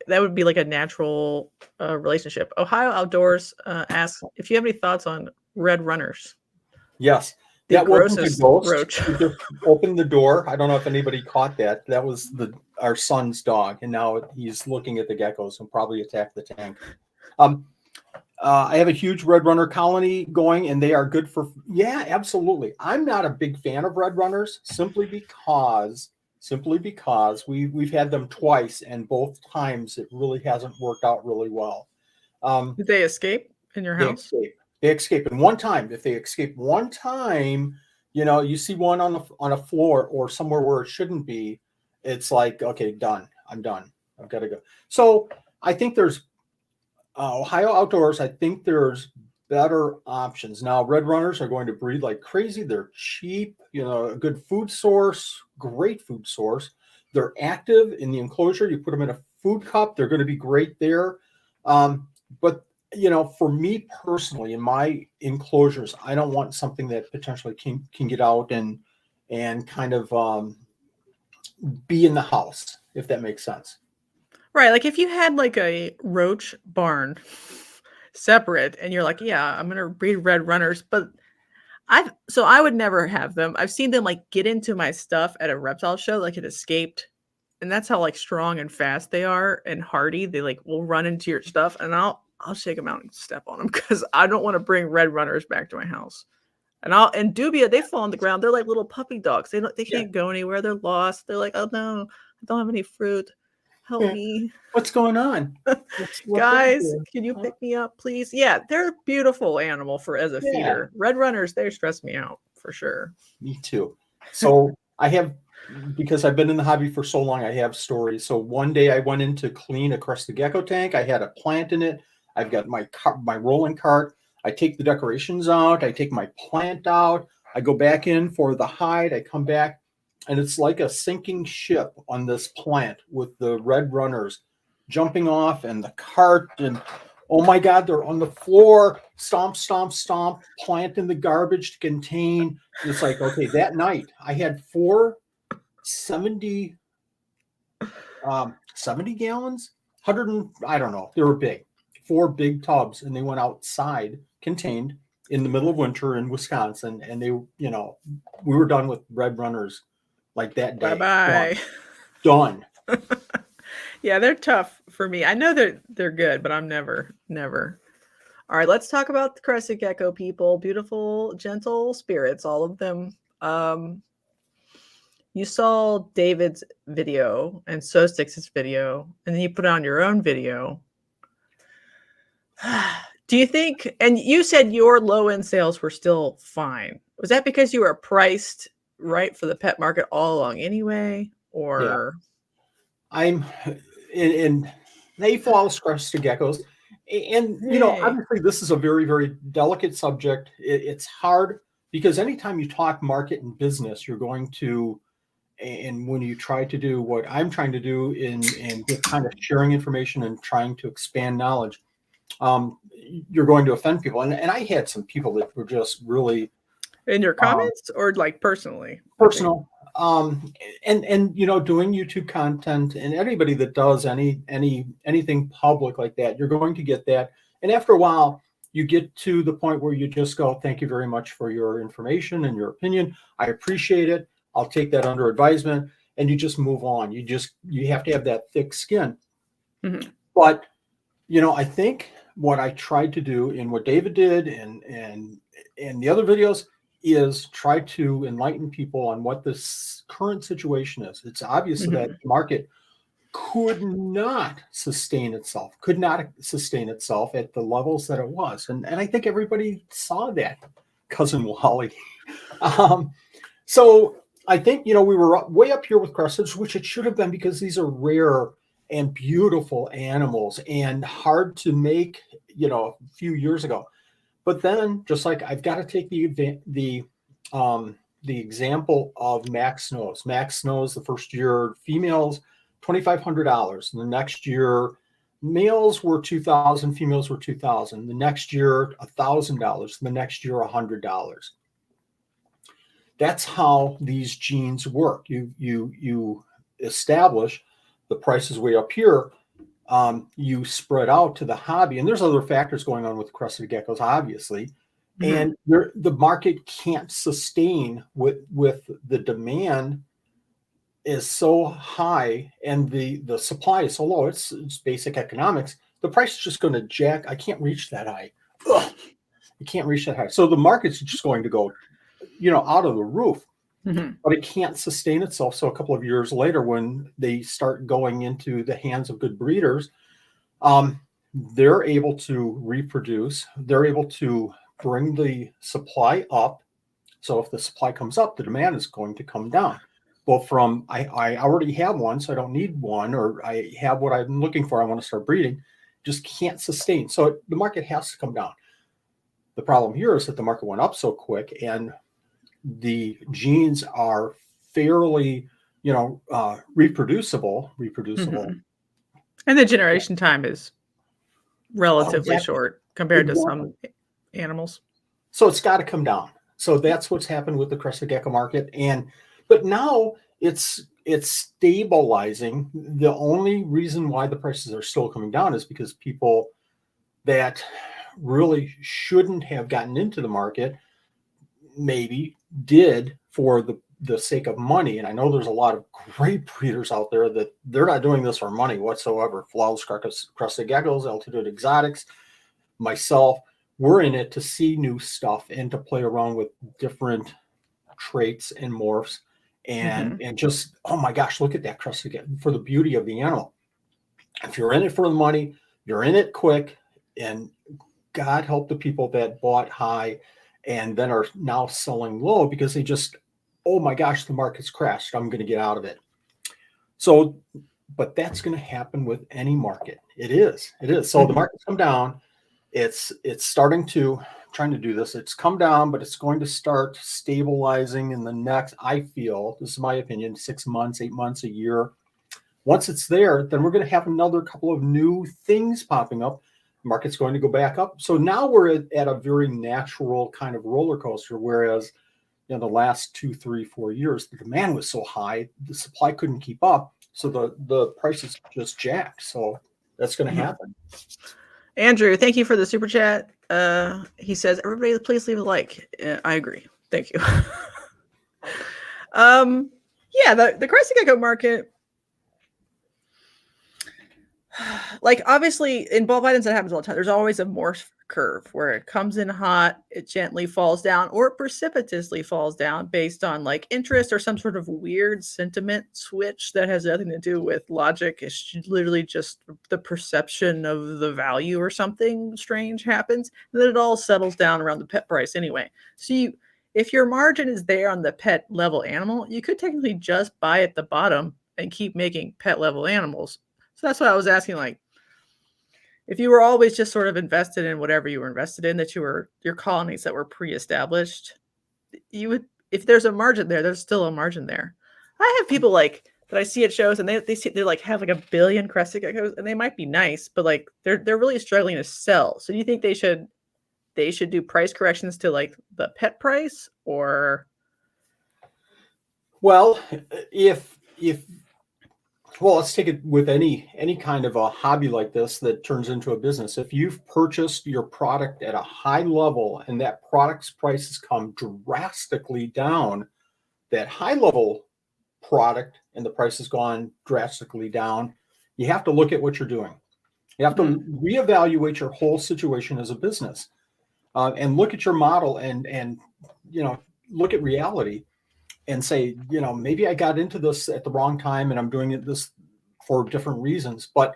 that would be like a natural relationship. Ohio Outdoors asks if you have any thoughts on red runners. Yes. The That wasn't a grossest ghost. roach. He just opened the door. I don't know if anybody caught that. That was our son's dog, and now he's looking at the geckos and probably attack the tank. I have a huge red runner colony going, and they are good for. Yeah, absolutely. I'm not a big fan of red runners simply because we've had them twice, and both times it really hasn't worked out really well. Did they escape in your house? They escape. And if they escape one time, you see one on a floor or somewhere where it shouldn't be, it's like, okay, done. I'm done. I've got to go. So I think there's Ohio Outdoors. I think there's better options. Now, red runners are going to breed like crazy. They're cheap, a good food source, great food source. They're active in the enclosure. You put them in a food cup, they're going to be great there. But for me personally, in my enclosures, I don't want something that potentially can get out and kind of be in the house, if that makes sense. Right. Like if you had like a roach barn separate and you're like, yeah, I'm going to breed red runners, but I would never have them. I've seen them like get into my stuff at a reptile show, like it escaped. And that's how like strong and fast they are and hardy. They like will run into your stuff, and I'll shake them out and step on them because I don't want to bring red runners back to my house. And dubia, they fall on the ground. They're like little puppy dogs. They can't go anywhere. They're lost. They're like, oh no, I don't have any fruit. Help me. What's going on? Guys, can you pick me up, please? Yeah, they're a beautiful animal as a feeder. Red runners, they stress me out for sure. Me too. So I have, because I've been in the hobby for so long, I have stories. So one day I went in to clean a Crested gecko tank. I had a plant in it. I've got my rolling cart. I take the decorations out. I take my plant out. I go back in for the hide. I come back, and it's like a sinking ship on this plant with the red runners jumping off and the cart. And oh my God, they're on the floor. Stomp, stomp, stomp. Plant in the garbage to contain. It's like, okay, that night I had 70 gallons, 100, I don't know. They were big. 4 big tubs, and they went outside contained in the middle of winter in Wisconsin. And they, we were done with red runners like that day. Bye-bye. Done. Yeah, they're tough for me. I know they're good, but I'm never. All right, let's talk about the Crested gecko people. Beautiful, gentle spirits, all of them. You saw David's video and Xotics' video, and then you put on your own video. Do you think, and you said your low-end sales were still fine. Was that because you were priced right for the pet market all along anyway? Or I'm in they fall Crested geckos. And, obviously this is a very, very delicate subject. It's hard because anytime you talk market and business, you're going to, and when you try to do what I'm trying to do in just kind of sharing information and trying to expand knowledge, you're going to offend people. And I had some people that were just really in your comments or like personally? Personal. And doing YouTube content, and anybody that does anything public like that, you're going to get that. And after a while, you get to the point where you just go, thank you very much for your information and your opinion. I appreciate it. I'll take that under advisement. And you just move on. You have to have that thick skin. Mm-hmm. But, I think what I tried to do and what David did and the other videos is try to enlighten people on what this current situation is. It's obvious that the market could not sustain itself at the levels that it was. And I think everybody saw that, cousin Wally. So I think, we were way up here with Crested, which it should have been because these are rare and beautiful animals and hard to make, a few years ago. But then, just like I've got to take the example of Max Snows. Max Snows, the first year females, $2,500. The next year, males were $2,000, females were $2,000. The next year, $1,000. The next year, $100. that's how these genes work. You establish the prices way up here. You spread out to the hobby, and there's other factors going on with crested geckos, obviously. And the market can't sustain with the demand is so high and the supply is so low. It's basic economics. The price is just going to jack. I can't reach that high. Ugh, I can't reach that high. So the market's just going to go, out of the roof. But it can't sustain itself. So a couple of years later, when they start going into the hands of good breeders, they're able to reproduce. They're able to bring the supply up. So if the supply comes up, the demand is going to come down. Well, from I already have one, so I don't need one, or I have what I'm looking for. I want to start breeding. Just can't sustain. So the market has to come down. The problem here is that the market went up so quick, and the genes are fairly, reproducible. And the generation time is relatively short compared to some animals. So it's got to come down. So that's what's happened with the crested gecko market. But now it's stabilizing. The only reason why the prices are still coming down is because people that really shouldn't have gotten into the market maybe did for the sake of money. And I know there's a lot of great breeders out there that they're not doing this for money whatsoever. Flawless crested geckos, altitude exotics, myself, we're in it to see new stuff and to play around with different traits and morphs and just, oh my gosh, look at that crested gecko for the beauty of the animal. If you're in it for the money, you're in it quick, and God help the people that bought high and then are now selling low because they just, oh my gosh, the market's crashed. I'm going to get out of it. So, but that's going to happen with any market. It is. So the market's come down. It's starting to trying to do this. It's come down, but it's going to start stabilizing in the next, I feel, this is my opinion, 6 months, 8 months, a year. Once it's there, then we're going to have another couple of new things popping up. The market's going to go back up. So now we're at a very natural kind of roller coaster, whereas the last 2, 3, 4 years, the demand was so high, the supply couldn't keep up. So the prices just jacked. So that's going to happen. Andrew, thank you for the super chat. He says, everybody, please leave a like. I agree. Thank you. Yeah, the crested gecko market, like obviously in ball items that happens all the time. There's always a morph curve where it comes in hot, it gently falls down, or it precipitously falls down based on like interest or some sort of weird sentiment switch that has nothing to do with logic. It's literally just the perception of the value or something strange happens, and then it all settles down around the pet price anyway. So if your margin is there on the pet level animal, you could technically just buy at the bottom and keep making pet level animals. So that's why I was asking, like, if you were always just sort of invested in whatever you were invested in, that your colonies that were pre-established, you would, if there's a margin there, there's still a margin there. I have people like that I see at shows, and they're like have like 1 billion crested geckos, and they might be nice, but like they're really struggling to sell. So do you think they should do price corrections to like the pet price, or? Well, well, let's take it with any kind of a hobby like this that turns into a business. If you've purchased your product at a high level and that product's prices come drastically down, that high level product and the price has gone drastically down, you have to look at what you're doing. You have to reevaluate your whole situation as a business, and look at your model and look at reality. And say, maybe I got into this at the wrong time and I'm doing this for different reasons. But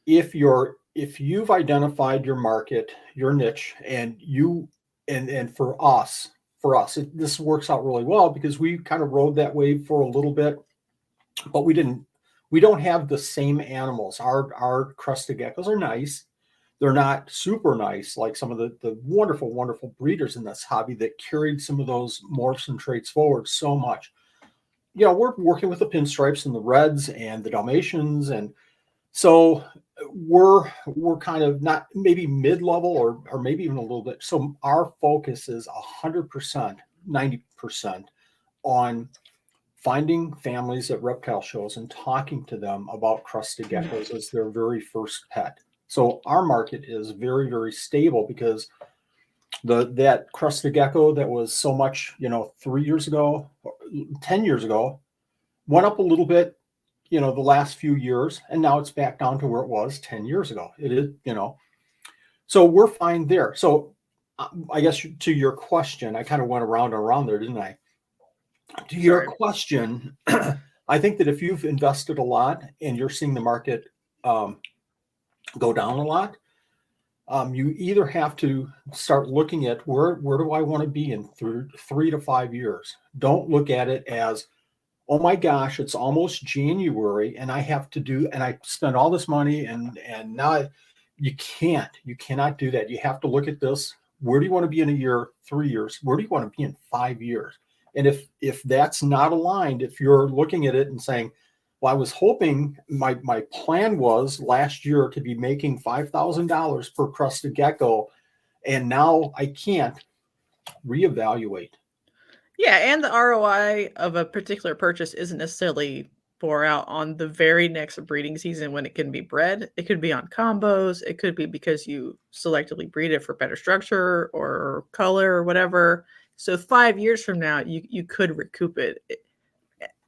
if you've identified your market, your niche, and for us, this works out really well because we kind of rode that wave for a little bit, but we don't have the same animals. Our crested geckos are nice. They're not super nice like some of the wonderful, wonderful breeders in this hobby that carried some of those morphs and traits forward so much. We're working with the pinstripes and the reds and the Dalmatians. And so we're kind of not maybe mid-level or maybe even a little bit. So our focus is 100% 90% on finding families at reptile shows and talking to them about crested geckos as their very first pet. So our market is very, very stable because that crested gecko that was so much, 3 years ago, 10 years ago, went up a little bit, the last few years, and now it's back down to where it was 10 years ago. It is, so we're fine there. So I guess to your question, I kind of went around and around there, didn't I? To your question, I think that if you've invested a lot and you're seeing the market go down a lot, you either have to start looking at where do I want to be in 3 to 5 years. Don't look at it as, oh my gosh, it's almost January and I spent all this money and now you cannot do that. You have to look at this. Where do you want to be in a year, 3 years? Where do you want to be in 5 years? And if that's not aligned, if you're looking at it and saying, well, I was hoping my plan was last year to be making $5,000 per crested gecko, and now I can't, reevaluate. Yeah, and the ROI of a particular purchase isn't necessarily bore out on the very next breeding season when it can be bred. It could be on combos. It could be because you selectively breed it for better structure or color or whatever. So 5 years from now, you could recoup it.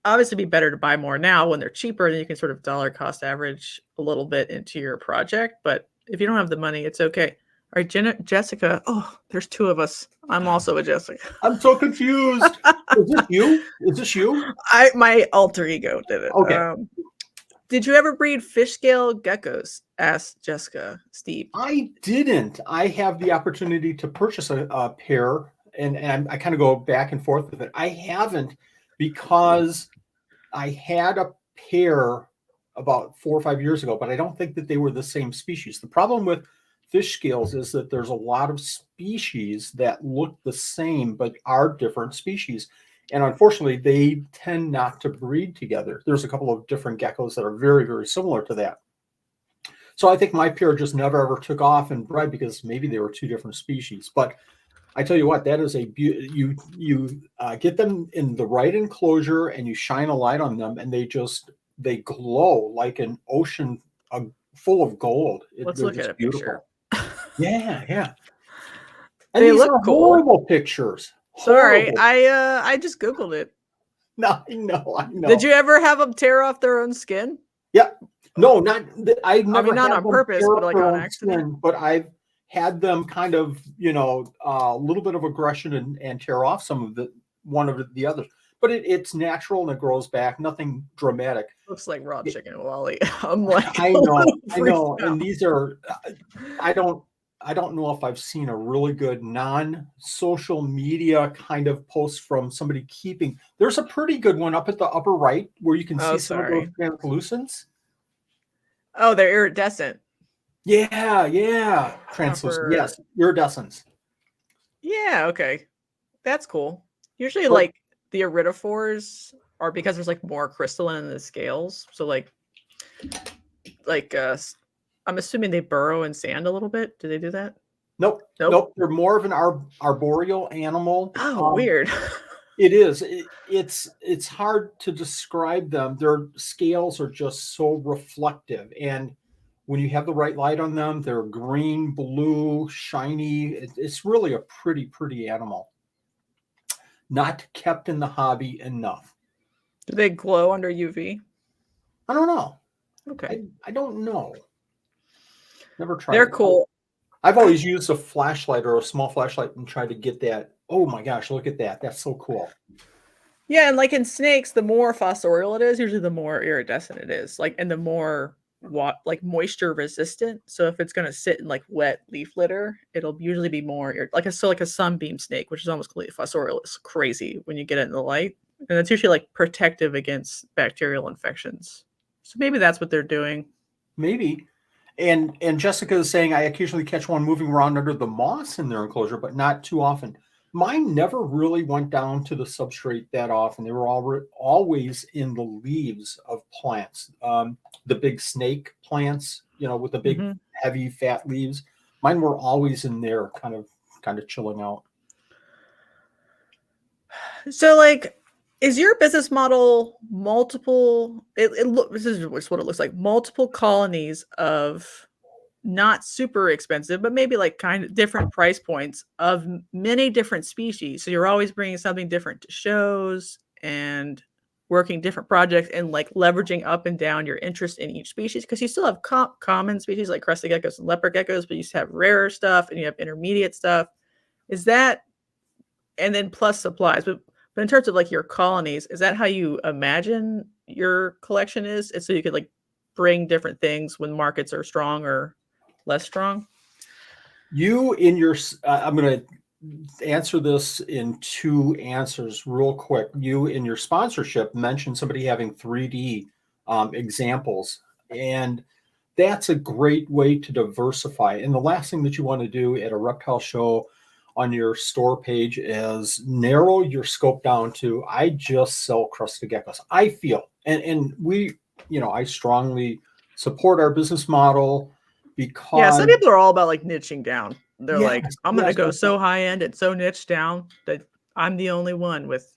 Obviously, be better to buy more now when they're cheaper, then you can sort of dollar cost average a little bit into your project. But if you don't have the money, it's okay. All right, Jessica. Oh, there's two of us. I'm also a Jessica. I'm so confused. Is this you? Is this you? My alter ego did it. Okay. Did you ever breed fish scale geckos? Asked Jessica. Steve. I didn't. I have the opportunity to purchase a pair, and I kind of go back and forth with it. I haven't, because I had a pair about 4 or 5 years ago, but I don't think that they were the same species. The problem with fish scales is that there's a lot of species that look the same but are different species, and unfortunately they tend not to breed together. There's a couple of different geckos that are very, very similar to that. So I think my pair just never ever took off and bred because maybe they were two different species. But I tell you what, that is you get them in the right enclosure and you shine a light on them and they glow like an ocean full of gold. Let's look at a picture. Yeah. And they these look are cool. horrible pictures. Sorry, Horrible. I just Googled it. No, I know. Did you ever have them tear off their own skin? Yeah. No, I never not on purpose, but like on accident. But I've had them kind of, a little bit of aggression and tear off one of the others. But it's natural and it grows back. Nothing dramatic. Looks like raw chicken, Wally. I'm like, I know. And these are, I don't know if I've seen a really good non-social media kind of post from somebody keeping. There's a pretty good one up at the upper right where you can see some of those translucents. Oh, they're iridescent. Yeah. Translucent. Yes, iridescence. Yeah, okay. That's cool. Usually like the iridophores are because there's like more crystalline in the scales. So like I'm assuming they burrow in sand a little bit. Do they do that? Nope. They're more of an arboreal animal. Oh, weird. It is. It's hard to describe them. Their scales are just so reflective. And when you have the right light on them, they're green, blue, shiny. It's really a pretty, pretty animal. Not kept in the hobby enough. Do they glow under UV? I don't know. Okay. I don't know. Never tried. They're cool. I've always used a flashlight or a small flashlight and tried to get that. Oh my gosh, look at that. That's so cool. Yeah, and like in snakes, the more fossorial it is, usually the more iridescent it is. Like, and the more moisture resistant. So if it's going to sit in like wet leaf litter, it'll usually be more like a sunbeam snake, which is almost completely fossorial. It's crazy when you get it in the light, and it's usually like protective against bacterial infections. So maybe that's what they're doing. Maybe. And Jessica is saying, I occasionally catch one moving around under the moss in their enclosure, but not too often. Mine never really went down to the substrate that often. They were always in the leaves of plants, the big snake plants, with the big heavy fat leaves. Mine were always in there, kind of chilling out. So, like, is your business model multiple? This is what it looks like. Multiple colonies of not super expensive, but maybe like kind of different price points of many different species. So you're always bringing something different to shows and working different projects and like leveraging up and down your interest in each species, because you still have common species like crested geckos and leopard geckos, but you have rarer stuff and you have intermediate stuff. Is that, and then plus supplies, but in terms of like your colonies, is that how you imagine your collection is? And so you could like bring different things when markets are strong or less strong? You in your, I'm going to answer this in two answers real quick. You in your sponsorship mentioned somebody having 3D examples, and that's a great way to diversify. And the last thing that you want to do at a reptile show on your store page is narrow your scope down to, I just sell crested geckos. I feel, and we, I strongly support our business model because, yeah, some people are all about like niching down. They're yes, like, I'm going to go yes, so high end and so niche down that I'm the only one with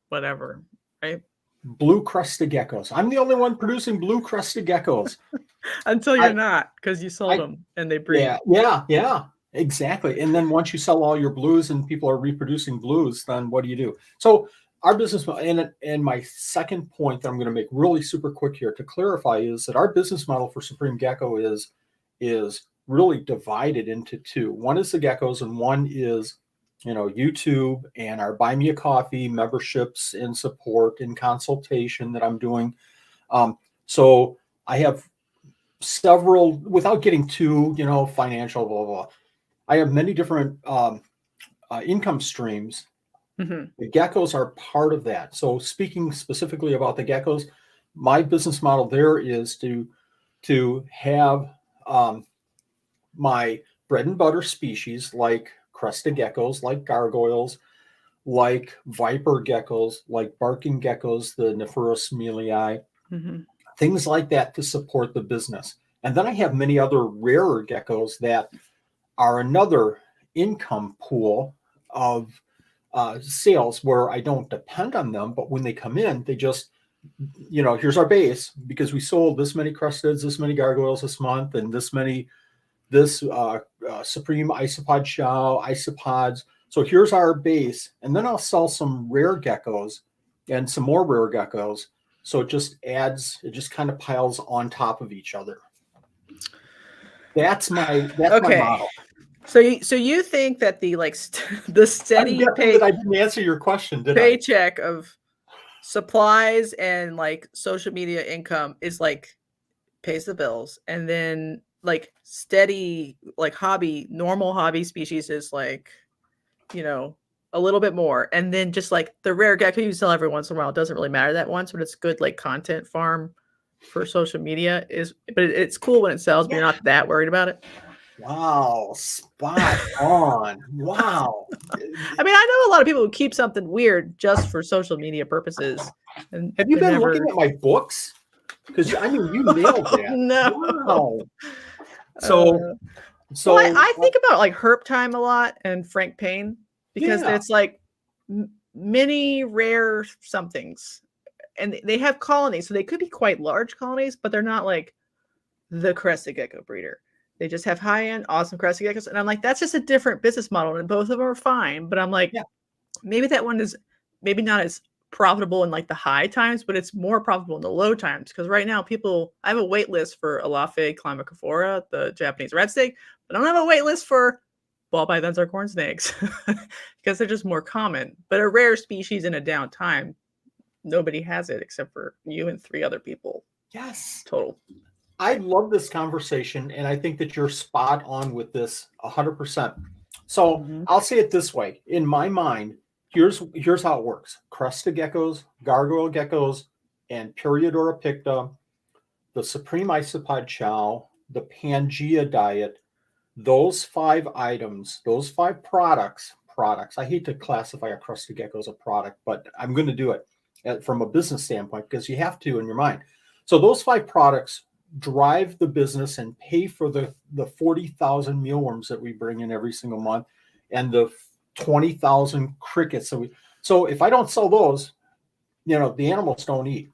whatever, right? blue crested geckos. I'm the only one producing blue crested geckos. Until you're not, because you sold them and they breed. Yeah, exactly. And then once you sell all your blues and people are reproducing blues, then what do you do? So our business, and my second point that I'm going to make really super quick here to clarify is that our business model for Supreme Gecko is really divided into two. One is the geckos and one is, YouTube and our Buy Me a Coffee memberships and support and consultation that I'm doing. So I have several, without getting too, financial, blah, blah. I have many different income streams. Mm-hmm. The geckos are part of that. So speaking specifically about the geckos, my business model there is to have my bread and butter species like crested geckos, like gargoyles, like viper geckos, like barking geckos, the Nephurus melii, things like that to support the business. And then I have many other rarer geckos that are another income pool of sales where I don't depend on them, but when they come in, they just, here's our base because we sold this many cresteds, this many gargoyles this month, and this Supreme Isopod Chow, isopods. So here's our base. And then I'll sell some rare geckos and some more rare geckos. So it just kind of piles on top of each other. That's my model. So you think that the the steady that I didn't answer your question, did paycheck of supplies and like social media income is like pays the bills, and then like steady like normal hobby species is like, a little bit more, and then just like the rare gecko you sell every once in a while, it doesn't really matter that once, but it's good like content farm for social media but it's cool when it sells, but you're not that worried about it. Wow, spot on. Wow. I mean, I know a lot of people who keep something weird just for social media purposes. And have you been looking at my books? Because you nailed that. No. Wow. So I think about like Herp Time a lot and Frank Payne, because it's like many rare somethings, and they have colonies, so they could be quite large colonies, but they're not like the crested gecko breeder. They just have high-end, awesome crested geckos. And I'm like, that's just a different business model. And both of them are fine. But I'm like, maybe that one is maybe not as profitable in like the high times, but it's more profitable in the low times. Because right now I have a wait list for Elafe climacophora, the Japanese red snake, but I don't have a wait list for ball pythons or corn snakes because they're just more common. But a rare species in a down time, nobody has it except for you and 3 other people. Yes. Total. I love this conversation, and I think that you're spot on with this 100%. So I'll say it this way. In my mind, here's how it works. Crested geckos, gargoyle geckos, and Periodora picta, the Supreme Isopod Chow, the Pangea diet, those 5 items, those 5 products. I hate to classify a crested gecko as a product, but I'm going to do it from a business standpoint because you have to in your mind. So those 5 products drive the business and pay for the 40,000 mealworms that we bring in every single month and the 20,000 crickets. So if I don't sell those, you know, the animals don't eat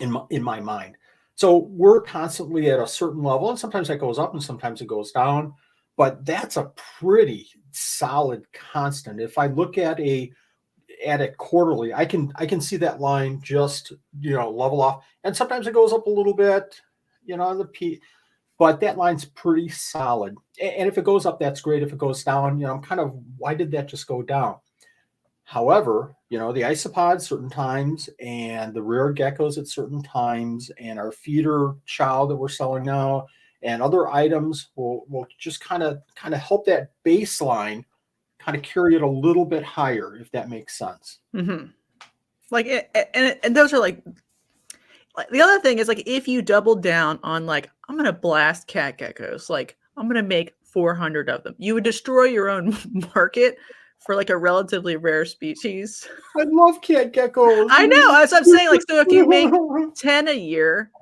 in my mind. So we're constantly at a certain level, and sometimes that goes up and sometimes it goes down, but that's a pretty solid constant. If I look at it quarterly, I can see that line just, you know, level off, and sometimes it goes up a little bit, you know, on the P, but that line's pretty solid. And if it goes up, that's great. If it goes down, you know, I'm kind of, why did that just go down? However, you know, the isopods certain times and the rare geckos at certain times and our feeder chow that we're selling now and other items will just kind of help that baseline kind of carry it a little bit higher, if that makes sense. Mm-hmm. Like, and those are like the other thing is, like, if you double down on, like, I'm going to blast cat geckos, like, I'm going to make 400 of them, you would destroy your own market for like a relatively rare species. I love cat geckos. I know. That's what I'm saying. Like, so if you make 10 a year,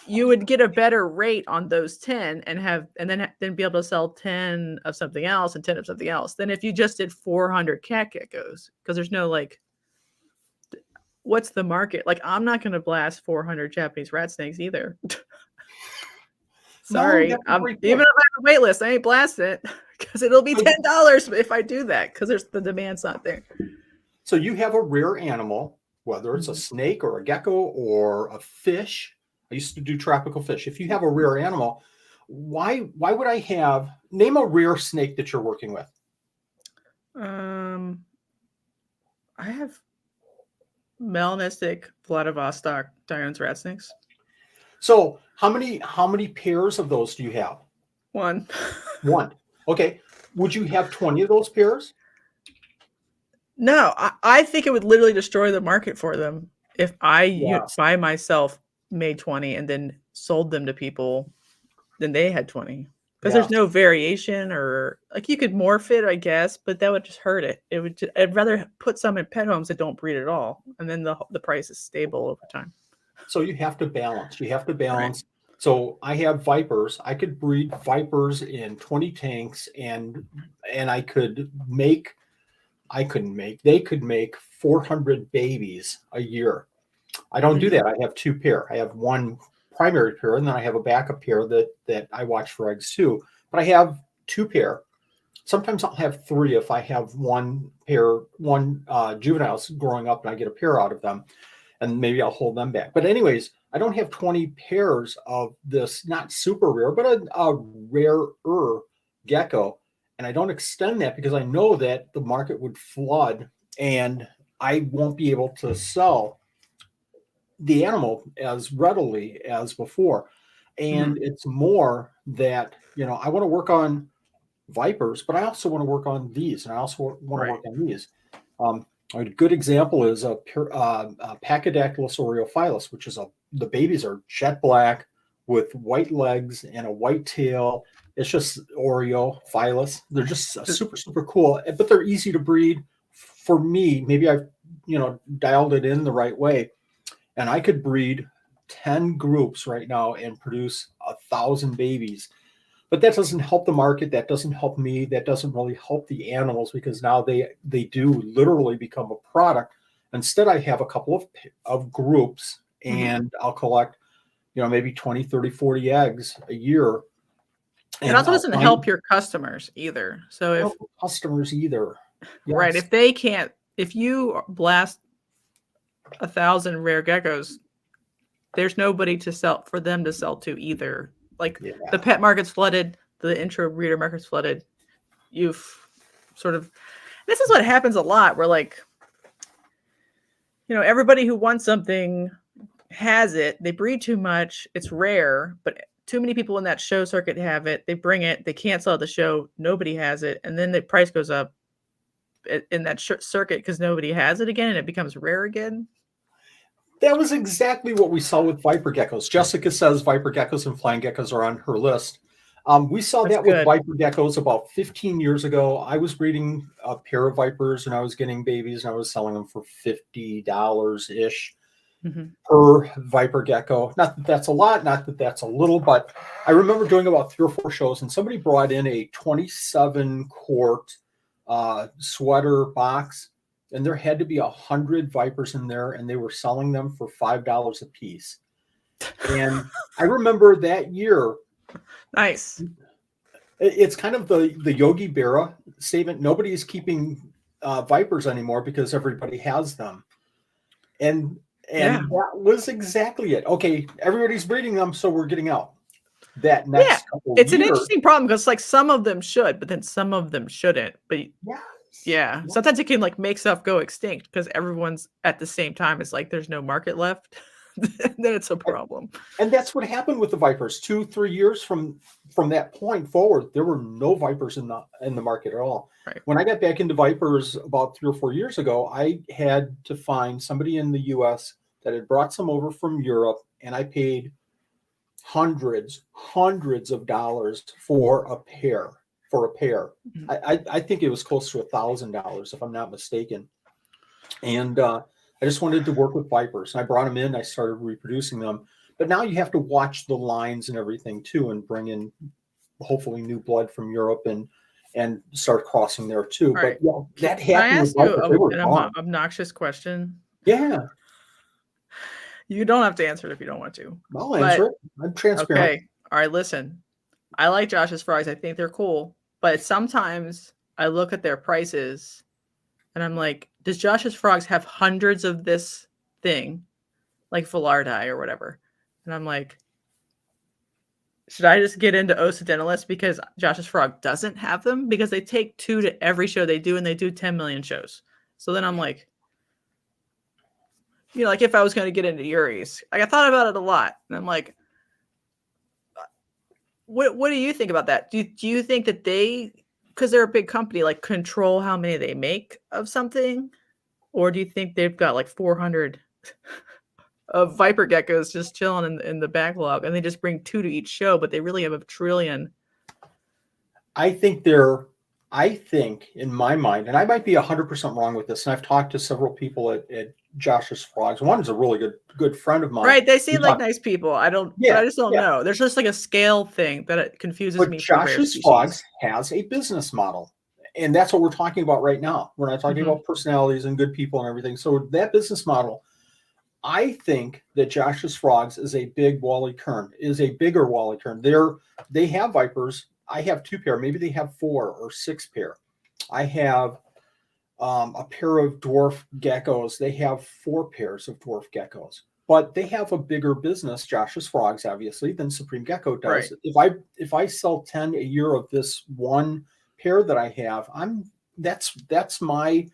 you would get a better rate on those 10 and then be able to sell 10 of something else and 10 of something else than if you just did 400 cat geckos, because there's no, like, what's the market? Like, I'm not going to blast 400 Japanese rat snakes either. Sorry. Even if I have a wait list, I ain't blast it, because it'll be $10 if I do that, because the demand's not there. So you have a rare animal, whether it's a snake or a gecko or a fish. I used to do tropical fish. If you have a rare animal, why would I name a rare snake that you're working with? I have melanistic Vladivostok Dion's rat snakes. So how many pairs of those do you have? One. Okay. Would you have 20 of those pairs? No, I think it would literally destroy the market for them if I by myself made 20 and then sold them to people. Then they had 20, because there's no variation, or like, you could morph it, I guess, but that would just hurt it. I'd rather put some in pet homes that don't breed at all, and then the price is stable over time. So you have to balance. Right. So I have vipers. I could breed vipers in 20 tanks, and they could make 400 babies a year. I don't do that. I have 2 pair. I have one primary pair, and then I have a backup pair that I watch for eggs too. But I have 2 pair. Sometimes I'll have 3 if I have one juveniles growing up and I get a pair out of them, and maybe I'll hold them back. But anyways, I don't have 20 pairs of this, not super rare, but a rarer gecko. And I don't extend that because I know that the market would flood and I won't be able to sell the animal as readily as before. And it's more that, you know, I want to work on vipers, but I also want to work on these, and I also want to work on these. A good example is a Pachydaculus oreophilus, which is the babies are jet black with white legs and a white tail. It's just oreophilus. They're just super, super cool, but they're easy to breed. For me, maybe I've, you know, dialed it in the right way, and I could breed 10 groups right now and produce 1,000 babies. But that doesn't help the market. That doesn't help me. That doesn't really help the animals, because now they do literally become a product. Instead, I have a couple of groups, and I'll collect, you know, maybe 20, 30, 40 eggs a year. And it also doesn't help your customers either. So Right. If you blast 1,000 rare geckos, there's nobody for them to sell to either. Like, the pet market's flooded, the intro breeder market's flooded. This is what happens a lot, where, like, you know, everybody who wants something has it. They breed too much. It's rare, but too many people in that show circuit have it. They bring it. They can't sell at the show. Nobody has it. And then the price goes up in that circuit because nobody has it again, and it becomes rare again. That was exactly what we saw with viper geckos. Jessica says viper geckos and flying geckos are on her list. We saw that with viper geckos about 15 years ago. I was breeding a pair of vipers, and I was getting babies, and I was selling them for $50-ish per viper gecko. Not that that's a lot, not that that's a little, but I remember doing about 3 or 4 shows, and somebody brought in a 27 quart sweater box and there had to be 100 vipers in there, and they were selling them for $5 a piece. And I remember that year. Nice. It's kind of the Yogi Berra statement. Nobody is keeping vipers anymore because everybody has them. And that was exactly it. Okay, everybody's breeding them, so we're getting out. That next couple it's years, an interesting problem because like some of them should, but then some of them shouldn't. But sometimes it can like make stuff go extinct because everyone's at the same time. It's like there's no market left. Then it's a problem. And that's what happened with the vipers. 2-3 years from that point forward, there were no vipers in the market at all. Right. When I got back into vipers about 3 or 4 years ago, I had to find somebody in the US that had brought some over from Europe, and I paid hundreds of dollars for a pair. Mm-hmm. I think it was close to $1,000 if I'm not mistaken. And I just wanted to work with vipers. I brought them in. I started reproducing them. But now you have to watch the lines and everything too, and bring in hopefully new blood from Europe and start crossing there too. Right. But that happened. Can I ask you an obnoxious question? Yeah. You don't have to answer it if you don't want to. I'll answer it. I'm transparent. Okay. All right. Listen, I like Josh's frogs. I think they're cool. But sometimes I look at their prices and I'm like, does Josh's frogs have hundreds of this thing, like Velardi or whatever? And I'm like, should I just get into Occidentalis because Josh's frog doesn't have them? Because they take 2 to every show they do, and they do 10 million shows. So then I'm like, like if I was going to get into Yuri's, like I thought about it a lot, and I'm like, what do you think about that? Do you think that they, because they're a big company, like control how many they make of something? Or do you think they've got like 400 of Viper geckos just chilling in the backlog, and they just bring 2 to each show, but they really have 1 trillion? I think in my mind, and I might be 100% wrong with this, and I've talked to several people at Josh's Frogs. One is a really good friend of mine. Right, they seem like nice people. I just don't know. There's just like a scale thing that it confuses me. Josh's Frogs has a business model, and that's what we're talking about right now. We're not talking about personalities and good people and everything. So that business model, I think that Josh's Frogs is a big Wally Kern, is a bigger Wally Kern. They have vipers. I have 2 pair. Maybe they have 4 or 6 pair. I have a pair of dwarf geckos. They have 4 pairs of dwarf geckos, but they have a bigger business, Josh's Frogs, obviously, than Supreme Gecko does. Right. If I sell 10 a year of this one pair that I have, that's my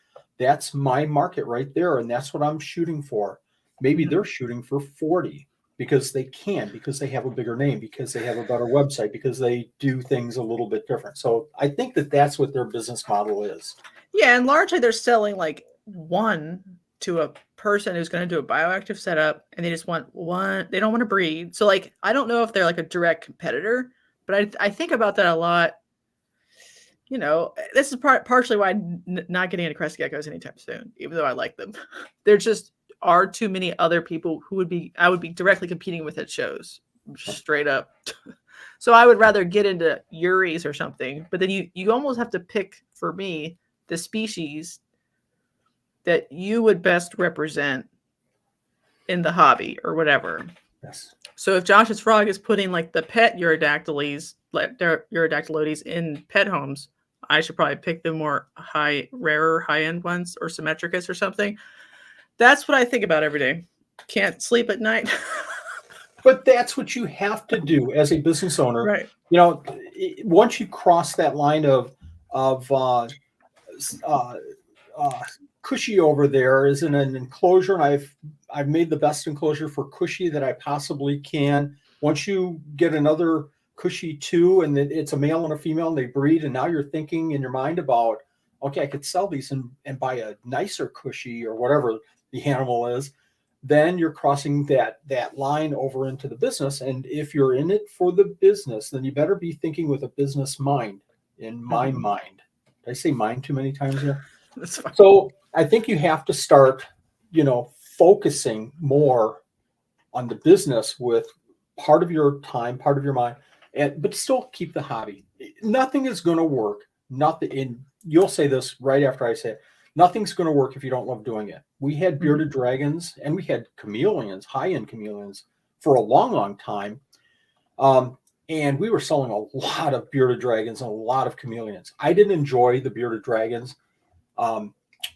market right there, and that's what I'm shooting for. Maybe they're shooting for 40 because they have a bigger name, because they have a better website, because they do things a little bit different. So I think that that's what their business model is. Yeah, and largely they're selling like one to a person who's going to do a bioactive setup, and they just want one. They don't want to breed. So like, I don't know if they're like a direct competitor, but I think about that a lot. This is partially why I'm not getting into Crested geckos anytime soon, even though I like them. There just are too many other people who I would be directly competing with at shows, straight up. So I would rather get into Yuri's or something. But then you almost have to pick, for me, the species that you would best represent in the hobby or whatever. Yes. So if Josh's Frog is putting like the pet Urodactyles, Urodactylotes in pet homes, I should probably pick the more rarer high-end ones, or Symmetricus or something. That's what I think about every day. Can't sleep at night. But that's what you have to do as a business owner. Right. Once you cross that line of Cushy over there is in an enclosure, and I've made the best enclosure for Cushy that I possibly can. Once you get another Cushy 2, and it's a male and a female, and they breed, and now you're thinking in your mind about, okay, I could sell these and buy a nicer Cushy or whatever the animal is. Then you're crossing that line over into the business. And if you're in it for the business, then you better be thinking with a business mind. In my mind, did I say mind too many times here? That's fine. So I think you have to start, focusing more on the business with part of your time, part of your mind, but still keep the hobby. Nothing is going to work. Nothing. And you'll say this right after I say it. Nothing's going to work if you don't love doing it. We had bearded dragons and we had chameleons, high-end chameleons, for a long, long time. And we were selling a lot of bearded dragons and a lot of chameleons. I didn't enjoy the bearded dragons.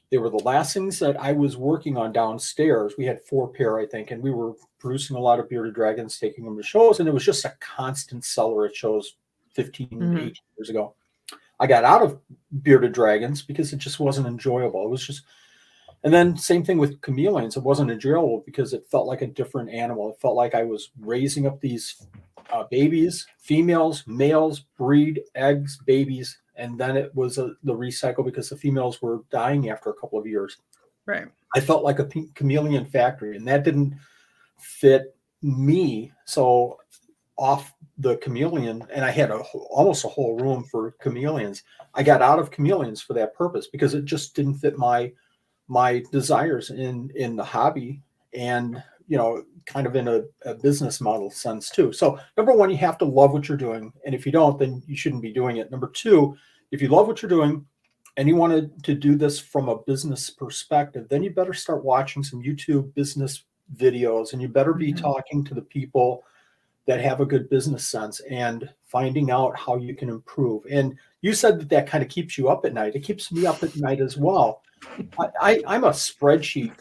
They were the last things that I was working on downstairs. We had 4 pair, I think, and we were producing a lot of bearded dragons, taking them to shows, and it was just a constant seller at shows 15, 18 years ago. I got out of bearded dragons because it just wasn't enjoyable. It was just, and then same thing with chameleons. It wasn't enjoyable because it felt like a different animal. It felt like I was raising up these babies, females, males, breed, eggs, babies, and then it was the recycle because the females were dying after a couple of years. Right. I felt like a chameleon factory, and that didn't fit me. So off the chameleon, and I had almost a whole room for chameleons. I got out of chameleons for that purpose because it just didn't fit my desires in the hobby, and kind of in a business model sense too. So number one, you have to love what you're doing, and if you don't, then you shouldn't be doing it. Number two, if you love what you're doing and you want to do this from a business perspective, then you better start watching some YouTube business videos, and you better be talking to the people that have a good business sense and finding out how you can improve. And you said that kind of keeps you up at night. It keeps me up at night as well. I'm a spreadsheet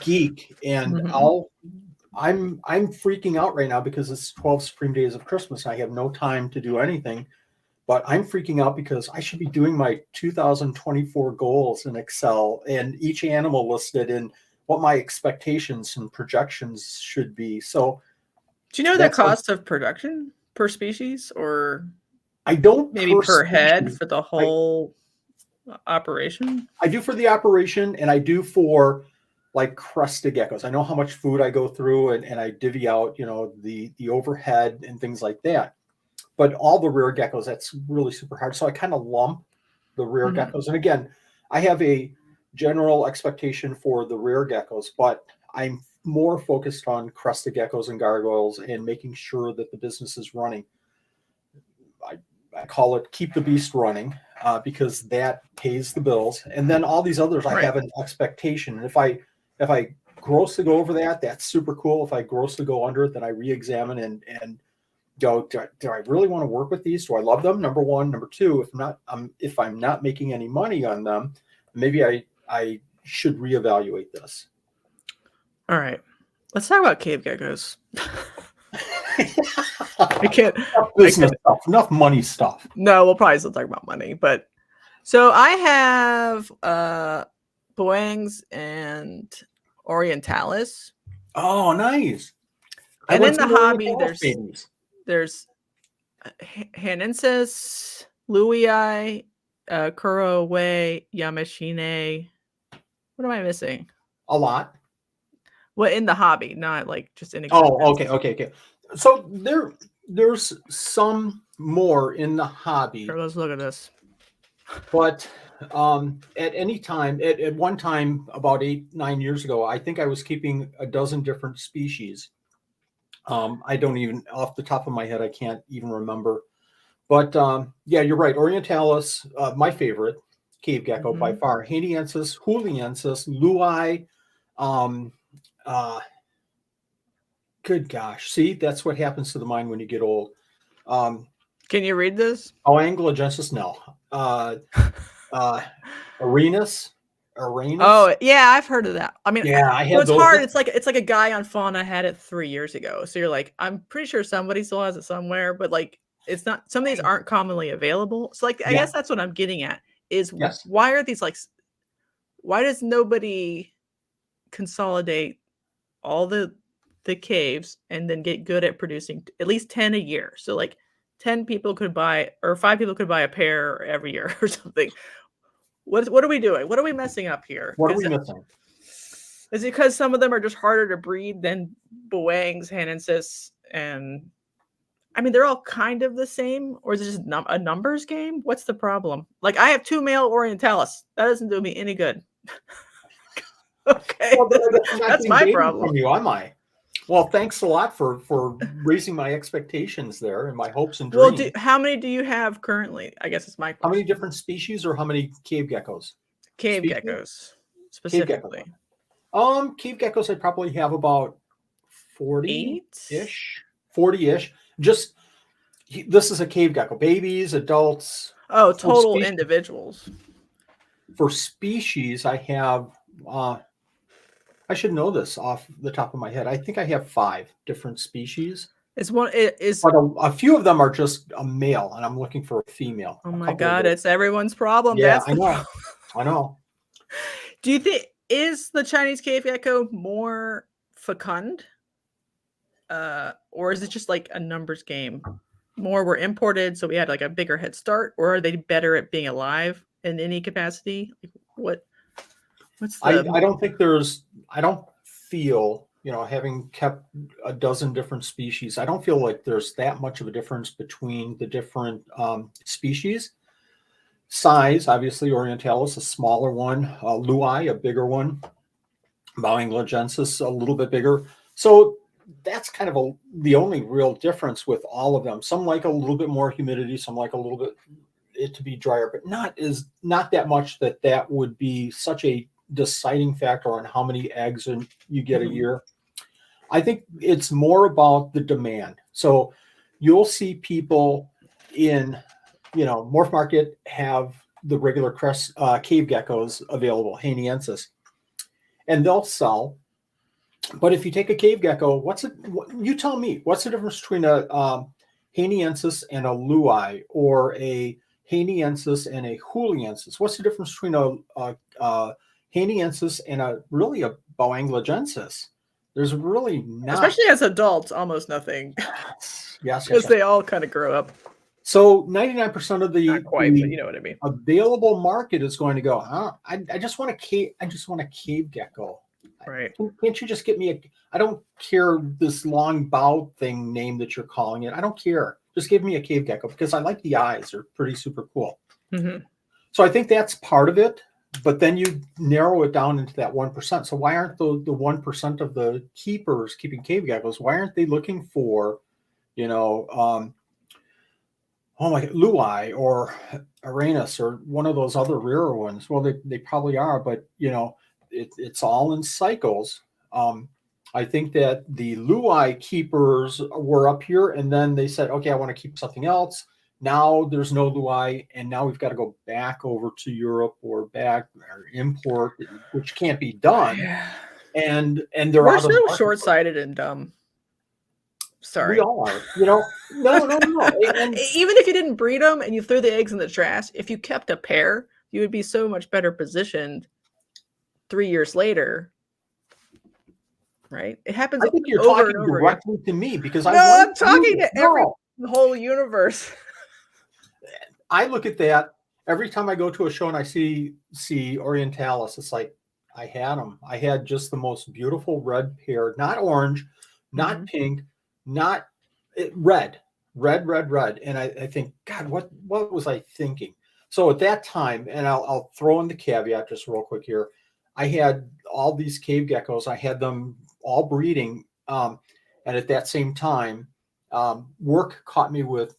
geek, and I'm freaking out right now because it's 12 Supreme Days of Christmas. I have no time to do anything, but I'm freaking out because I should be doing my 2024 goals in Excel and each animal listed and what my expectations and projections should be. So do you know the cost of production per species, or I don't, maybe per head for the whole operation? I do for the operation, and I do for like Crested geckos. I know how much food I go through, and I divvy out, the overhead and things like that. But all the rare geckos, that's really super hard. So I kind of lump the rare geckos. And again, I have a general expectation for the rare geckos, but I'm more focused on Crested geckos and gargoyles and making sure that the business is running. I call it keep the beast running because that pays the bills. And then all these others, I have an expectation. And if I grossly go over that, that's super cool. If I grossly go under it, then I re-examine and go, do I really want to work with these? Do I love them? Number one. Number two, if I'm not making any money on them, maybe I should reevaluate this. All right, let's talk about cave geckos. I can't. Business stuff, enough money stuff. No, we'll probably still talk about money, but so I have Boangs and Orientalis. Oh, nice! And in the hobby, there's Hanensis, Louii, Kurowe, Yamashine. What am I missing? A lot. Well, in the hobby, not like just in. Okay. So there's some more in the hobby. Here, let's look at this. But at any time, at one time about 8-9 years ago, I think I was keeping a dozen different species. I don't even, off the top of my head, I can't even remember. But yeah, you're right. Orientalis, my favorite cave gecko by far. Haniensis, Juliensis, Louii. Good gosh. See, that's what happens to the mind when you get old. Can you read this? Oh, Anglogenesis, no. Arenas. Oh, yeah, I've heard of that. I mean, yeah, I had it's hard. It's like a guy on Fauna had it 3 years ago. So you're like, I'm pretty sure somebody still has it somewhere, but like, it's not. Some of these aren't commonly available. So like, I guess that's what I'm getting at is why are these like? Why does nobody consolidate all the caves and then get good at producing at least 10 a year? So like 10 people could buy, or 5 people could buy a pair every year or something. What are we doing? What are we messing up here? What are we missing? Is it because some of them are just harder to breed than Boangs, Hanensis, and I mean they're all kind of the same, or is it just a numbers game? What's the problem? Like I have 2 male Orientalis. That doesn't do me any good. Okay, well, that's my problem. From you, am I? Well, thanks a lot for raising my expectations there and my hopes and dreams. Well, how many do you have currently? I guess it's my question. How many different species or how many cave geckos? Cave species? geckos, Cave gecko. specifically. Cave geckos, I probably have about 40-ish. 8? 40-ish. Just this is a cave gecko. Babies, adults. Oh, For total species, individuals. for species, I have I should know this off the top of my head. I think I have 5 different species. It is. But a few of them are just a male, and I'm looking for a female. Oh my God, it's everyone's problem. Yeah, That's I know. I know. Do you think is the Chinese cave gecko more fecund? Or is it just like a numbers game? More were imported, so we had like a bigger head start, or are they better at being alive in any capacity? Like, what's the I don't think there's I don't feel, having kept a dozen different species, I don't feel like there's that much of a difference between the different species. Size, obviously, Orientalis, a smaller one, Luai, a bigger one, Bowanglagensis, a little bit bigger. So that's kind of the only real difference with all of them. Some like a little bit more humidity, some like a little bit it to be drier, but not that much that would be such a deciding factor on how many eggs you get a year. I think it's more about the demand. So you'll see people in, Morph Market have the regular cave geckos available, Haniensis, and they'll sell. But if you take a cave gecko, you tell me, what's the difference between a Haniensis and a Luai, or a Haniensis and a Juliensis? What's the difference between a Haniensis and a Bowanglagensis? There's really not. Especially as adults, almost nothing. Yes. Because they all kind of grow up. So 99% of the Not quite, but you know what I mean. Available market is going to go, I just want a cave gecko. Right. Can't you just get me I don't care this long bow thing name that you're calling it. I don't care. Just give me a cave gecko, because I like the eyes. They're pretty super cool. Mm-hmm. So I think that's part of it. But then you narrow it down into that 1%. So why aren't the 1% of the keepers keeping cave geckos? Why aren't they looking for, Luai or Aranus or one of those other rarer ones? Well, they probably are, but it's all in cycles. I think that the Luai keepers were up here, and then they said, okay, I want to keep something else. Now there's no Luai, and now we've got to go back over to Europe or import, which can't be done. Yeah. And we're so short-sighted and dumb. Sorry, we all are. No. And even if you didn't breed them and you threw the eggs in the trash, if you kept a pair, you would be so much better positioned 3 years later. Right? It happens. I think you're talking directly to me, because I'm talking to the whole universe. I look at that every time I go to a show and I see Orientalis. It's like, I had them. I had just the most beautiful red pair, not orange, not pink, not red. And I think, God, what was I thinking? So at that time, and I'll throw in the caveat just real quick here, I had all these cave geckos. I had them all breeding. And at that same time, work caught me with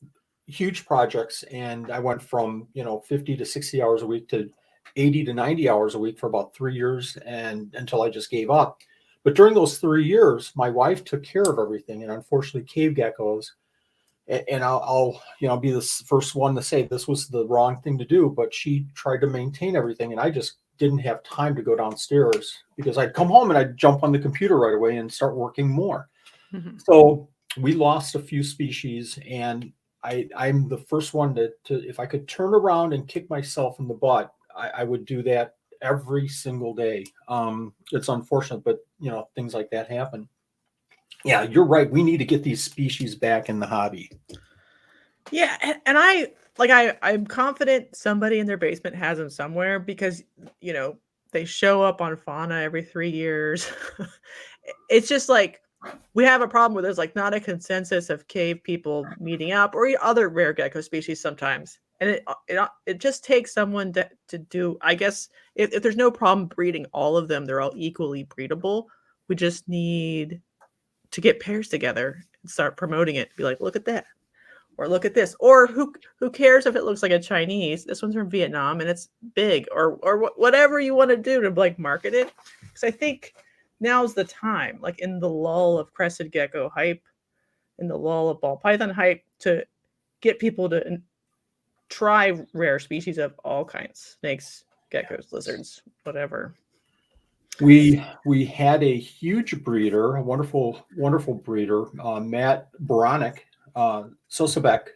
huge projects, and I went from 50 to 60 hours a week to 80 to 90 hours a week for about 3 years, and until I just gave up. But during those 3 years, my wife took care of everything, and unfortunately, cave geckos. And I'll be the first one to say this was the wrong thing to do, but she tried to maintain everything, and I just didn't have time to go downstairs, because I'd come home and I'd jump on the computer right away and start working more. Mm-hmm. So we lost a few species, and I'm the first one to if I could turn around and kick myself in the butt, I would do that every single day. It's unfortunate, but things like that happen. Yeah, you're right. We need to get these species back in the hobby. Yeah, and I'm confident somebody in their basement has them somewhere, because they show up on fauna every 3 years. It's just like, we have a problem where there's like not a consensus of cave people meeting up, or other rare gecko species sometimes. And it just takes someone to do, I guess, if there's no problem breeding all of them, they're all equally breedable. We just need to get pairs together and start promoting it. Be like, look at that. Or look at this. Or who cares if it looks like a Chinese? This one's from Vietnam and it's big. Or whatever you want to do to like market it. Because I think now's the time, like in the lull of Crested Gecko hype, in the lull of ball python hype, to get people to try rare species of all kinds: snakes, geckos, lizards, whatever. We had a huge breeder, a wonderful breeder, Matt Boronik, Sosabek,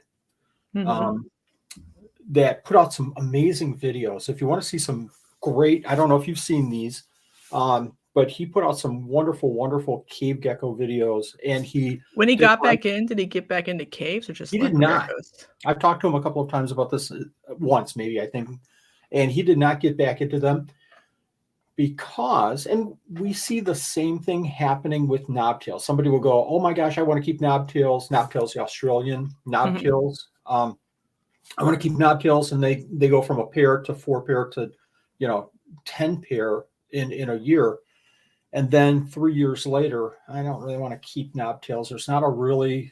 that put out some amazing videos. If you want to see some great, I don't know if you've seen these, but he put out some wonderful cave gecko videos. And when he got back in, did he get back into caves or just? He did not. I've talked to him a couple of times about this, once maybe, I think, and he did not get back into them. Because, and we see the same thing happening with knobtails. Somebody will go, "Oh my gosh, I want to keep knobtails." Knobtails, the Australian knobtails. I want to keep knobtails, and they go from a pair to 4 pair to 10 pair in a year, and then 3 years later, I don't really want to keep knobtails. There's not a really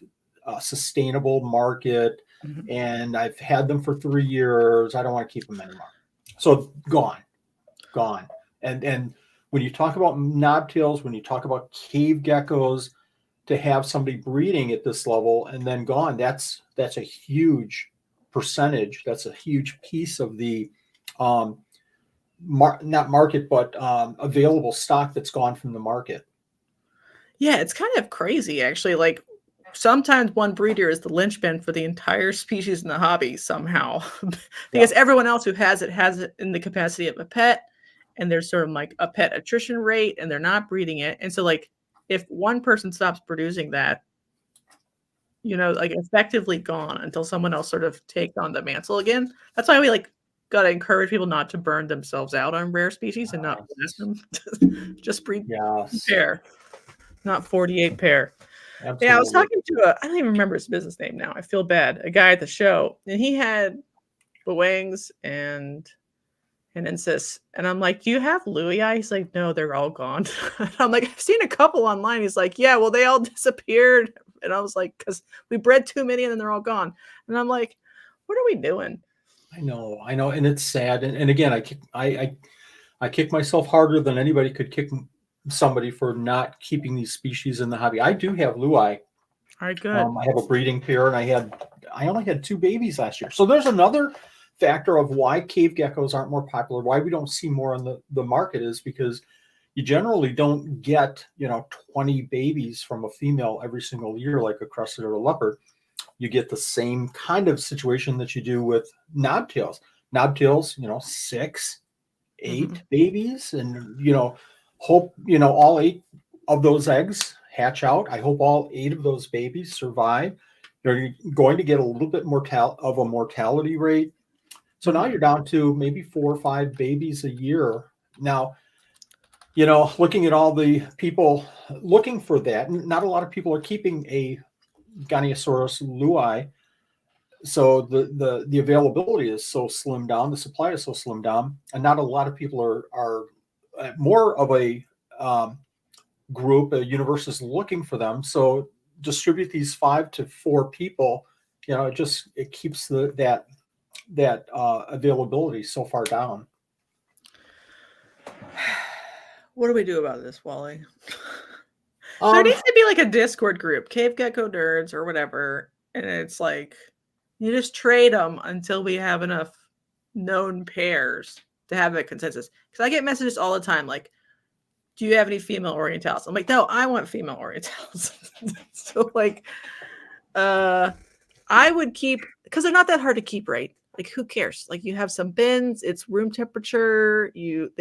sustainable market, and I've had them for 3 years. I don't want to keep them anymore. So gone. And when you talk about knobtails, when you talk about cave geckos, to have somebody breeding at this level and then gone, that's a huge percentage. That's a huge piece of the not market, but available stock that's gone from the market. Yeah, it's kind of crazy, actually. Like sometimes one breeder is the linchpin for the entire species in the hobby somehow, because everyone else who has it in the capacity of a pet. And there's sort of like a pet attrition rate, and they're not breeding it. And so like if one person stops producing that, like effectively gone until someone else sort of takes on the mantle again. That's why we like got to encourage people not to burn themselves out on rare species and not possess them. Just breed pair, not 48 pair. Absolutely. Yeah, I was talking to I don't even remember his business name now. I feel bad. A guy at the show, and he had Bowangs and insist. And I'm like, "Do you have Louis eye?" He's like, "No, they're all gone." I'm like, "I've seen a couple online." He's like, "Yeah, well, they all disappeared." And I was like, "Because we bred too many and then they're all gone." And I'm like, "What are we doing?" I know. And it's sad. And again, I kick myself harder than anybody could kick somebody for not keeping these species in the hobby. I do have Louis. All right, good. I have a breeding pair, and I only had 2 babies last year. So there's another factor of why cave geckos aren't more popular, why we don't see more on the market, is because you generally don't get 20 babies from a female every single year like a crested or a leopard. You get the same kind of situation that you do with knobtails. 6, 8 babies, and hope all 8 of those eggs hatch out. I hope all 8 of those babies survive. You're going to get a little bit of a mortality rate. So now you're down to maybe 4 or 5 babies a year. Now, looking at all the people looking for that, not a lot of people are keeping a Goniasaurus Louis. So the availability is so slimmed down, the supply is so slimmed down, and not a lot of people are more of a group, a universe is looking for them. So distribute these 5 to 4 people, it keeps that availability so far down. What do we do about this, Wally? There needs to be like a Discord group, Cave Gecko Nerds or whatever, and it's like you just trade them until we have enough known pairs to have a consensus. Because I get messages all the time like, "Do you have any female Orientals?" I'm like, "No, I want female Orientals." So like, I would keep, because they're not that hard to keep, right? Like, who cares? Like, you have some bins, it's room temperature. You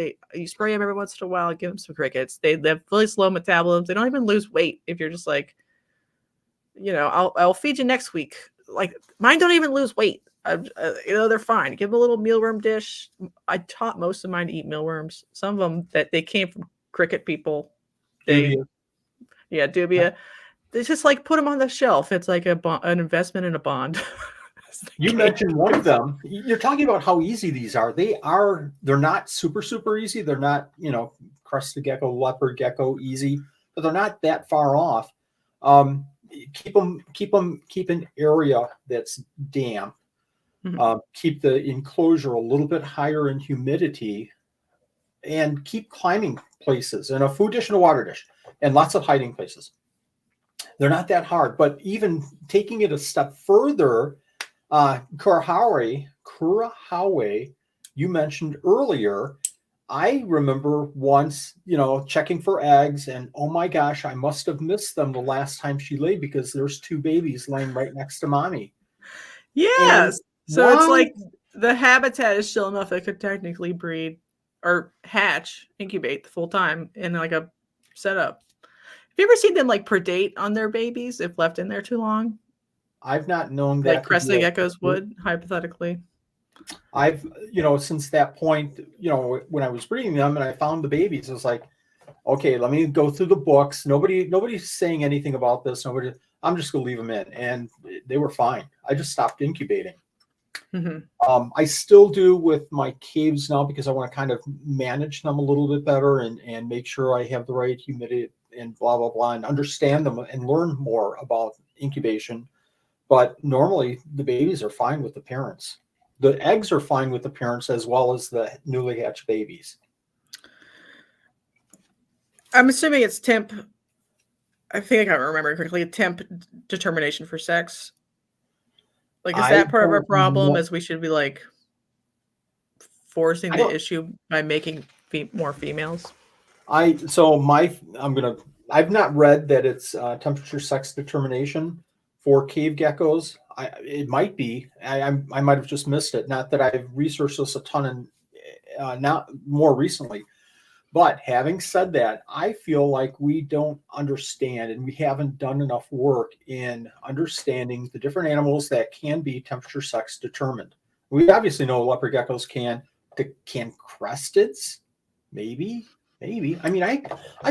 spray them every once in a while, give them some crickets. They have really slow metabolisms. They don't even lose weight. If you're just like, I'll feed you next week. Like, mine don't even lose weight. They're fine. Give them a little mealworm dish. I taught most of mine to eat mealworms. Some of them that they came from cricket people. Dubia. They just like put them on the shelf. It's like an investment in a bond. You mentioned one of them. You're talking about how easy these are. They're not super easy. They're not, Crested gecko, leopard gecko easy, but they're not that far off. keep an area that's damp. Keep the enclosure a little bit higher in humidity, and keep climbing places, and a food dish and a water dish, and lots of hiding places. They're not that hard, but even taking it a step further, Kurahawe, you mentioned earlier. I remember once, checking for eggs, and oh my gosh, I must have missed them the last time she laid because there's 2 babies laying right next to mommy. Yes. So it's like the habitat is still enough it could technically breed or hatch, incubate the full time in like a setup. Have you ever seen them like predate on their babies if left in there too long? I've not known that. Like Crested geckos would, hypothetically. I've, since that point, when I was breeding them and I found the babies, I was like, okay, let me go through the books. Nobody's saying anything about this. I'm just going to leave them in. And they were fine. I just stopped incubating. I still do with my caves now because I want to kind of manage them a little bit better and make sure I have the right humidity and blah, blah, blah, and understand them and learn more about incubation. But normally the babies are fine with the parents. The eggs are fine with the parents as well as the newly hatched babies. I'm assuming it's temp. I think I remember correctly. Temp determination for sex. Like, is that part of our problem? As we should be like forcing the issue by making more females? I've not read that it's temperature sex determination for cave geckos. It might be. I might have just missed it. Not that I've researched this a ton and not more recently. But having said that, I feel like we don't understand and we haven't done enough work in understanding the different animals that can be temperature sex determined. We obviously know leopard geckos can cresteds, maybe. I mean, I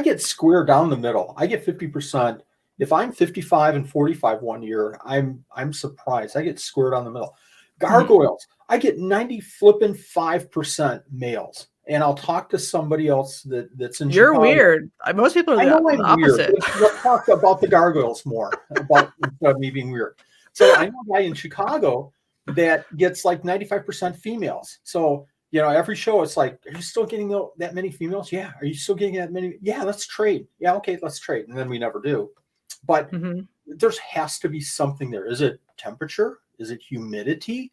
get square down the middle. I get 50%. If I'm 55 and 45 one year, I'm surprised. I get square down the middle. Gargoyles, I get 95% males. And I'll talk to somebody else that's in You're Chicago. Weird. Most people are the opposite. Let's talk about the gargoyles more, about me being weird. So I know a guy in Chicago that gets like 95% females. So, every show it's like, are you still getting that many females? Yeah. Are you still getting that many? Yeah, let's trade. Yeah, okay, let's trade. And then we never do. But there has to be something there. Is it temperature? Is it humidity?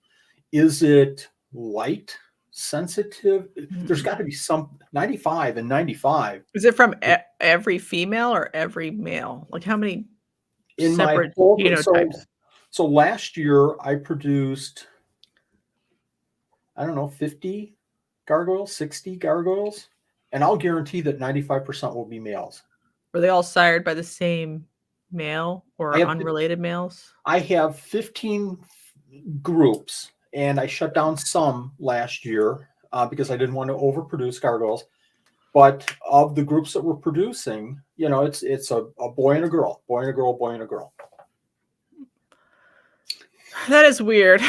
Is it light sensitive? There's got to be some 95 and 95. Is it from every female or every male? Like how many in separate my whole, genotypes? So last year I produced, I don't know, 50 gargoyles, 60 gargoyles, and I'll guarantee that 95% will be males. Were they all sired by the same male or unrelated males? I have 15 groups. And I shut down some last year because I didn't want to overproduce gargoyles. But of the groups that were producing, it's a boy and a girl, boy and a girl, boy and a girl. That is weird.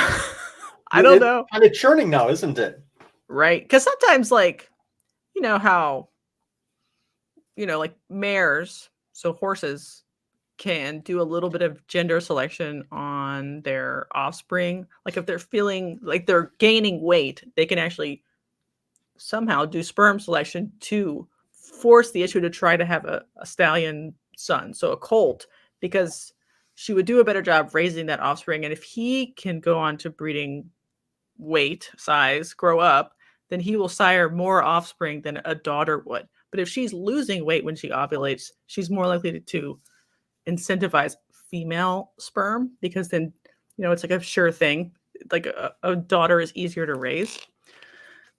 I don't know. Kind of churning now, isn't it? Right. Because sometimes, like, how, like mares, so horses, can do a little bit of gender selection on their offspring. Like if they're feeling like they're gaining weight, they can actually somehow do sperm selection to force the issue to try to have a stallion son. So a colt, because she would do a better job raising that offspring. And if he can go on to breeding weight, size, grow up, then he will sire more offspring than a daughter would. But if she's losing weight when she ovulates, she's more likely to incentivize female sperm, because then it's like a sure thing, like a daughter is easier to raise.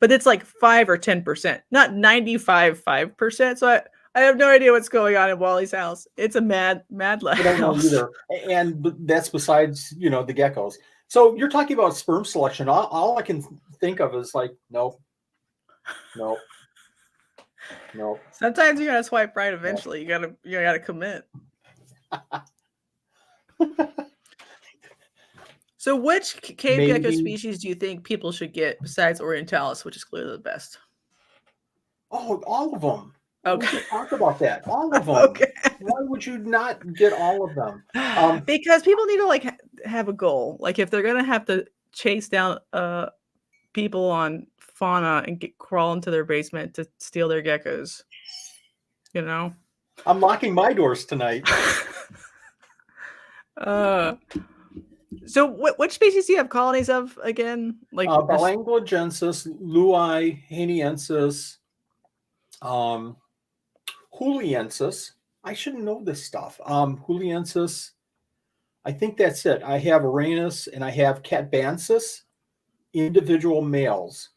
But it's like 5 or 10%, not 95.5%. So I have no idea what's going on in Wally's house. It's a mad lab. I don't know either. And that's besides the geckos. So you're talking about sperm selection. All I can think of is like no. Sometimes you gotta swipe right eventually. You gotta commit. So which cave gecko species do you think people should get besides Orientalis, which is clearly the best? Oh, all of them. We Okay. should talk about that. All of them. Okay. Why would you not get all of them? Because people need to like have a goal. Like if they're gonna have to chase down people on fauna and crawl into their basement to steal their geckos, you know. I'm locking my doors tonight. So which species do you have colonies of again? Like Belanglogensis, Lui, Haniensis, Juliensis. I should know this stuff. Juliensis. I think that's it. I have Aranus and I have Catbansis, individual males.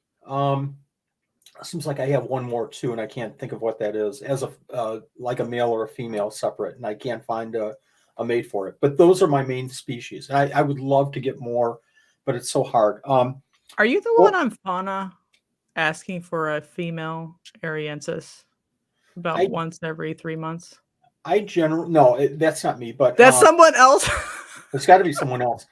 Seems like I have one more too, and I can't think of what that is. As a like a male or a female separate, and I can't find a mate for it. But those are my main species. I would love to get more, but it's so hard. Are you the one on fauna asking for a female Ariensis about once every 3 months? No, that's not me, but that's someone else. It's got to be someone else.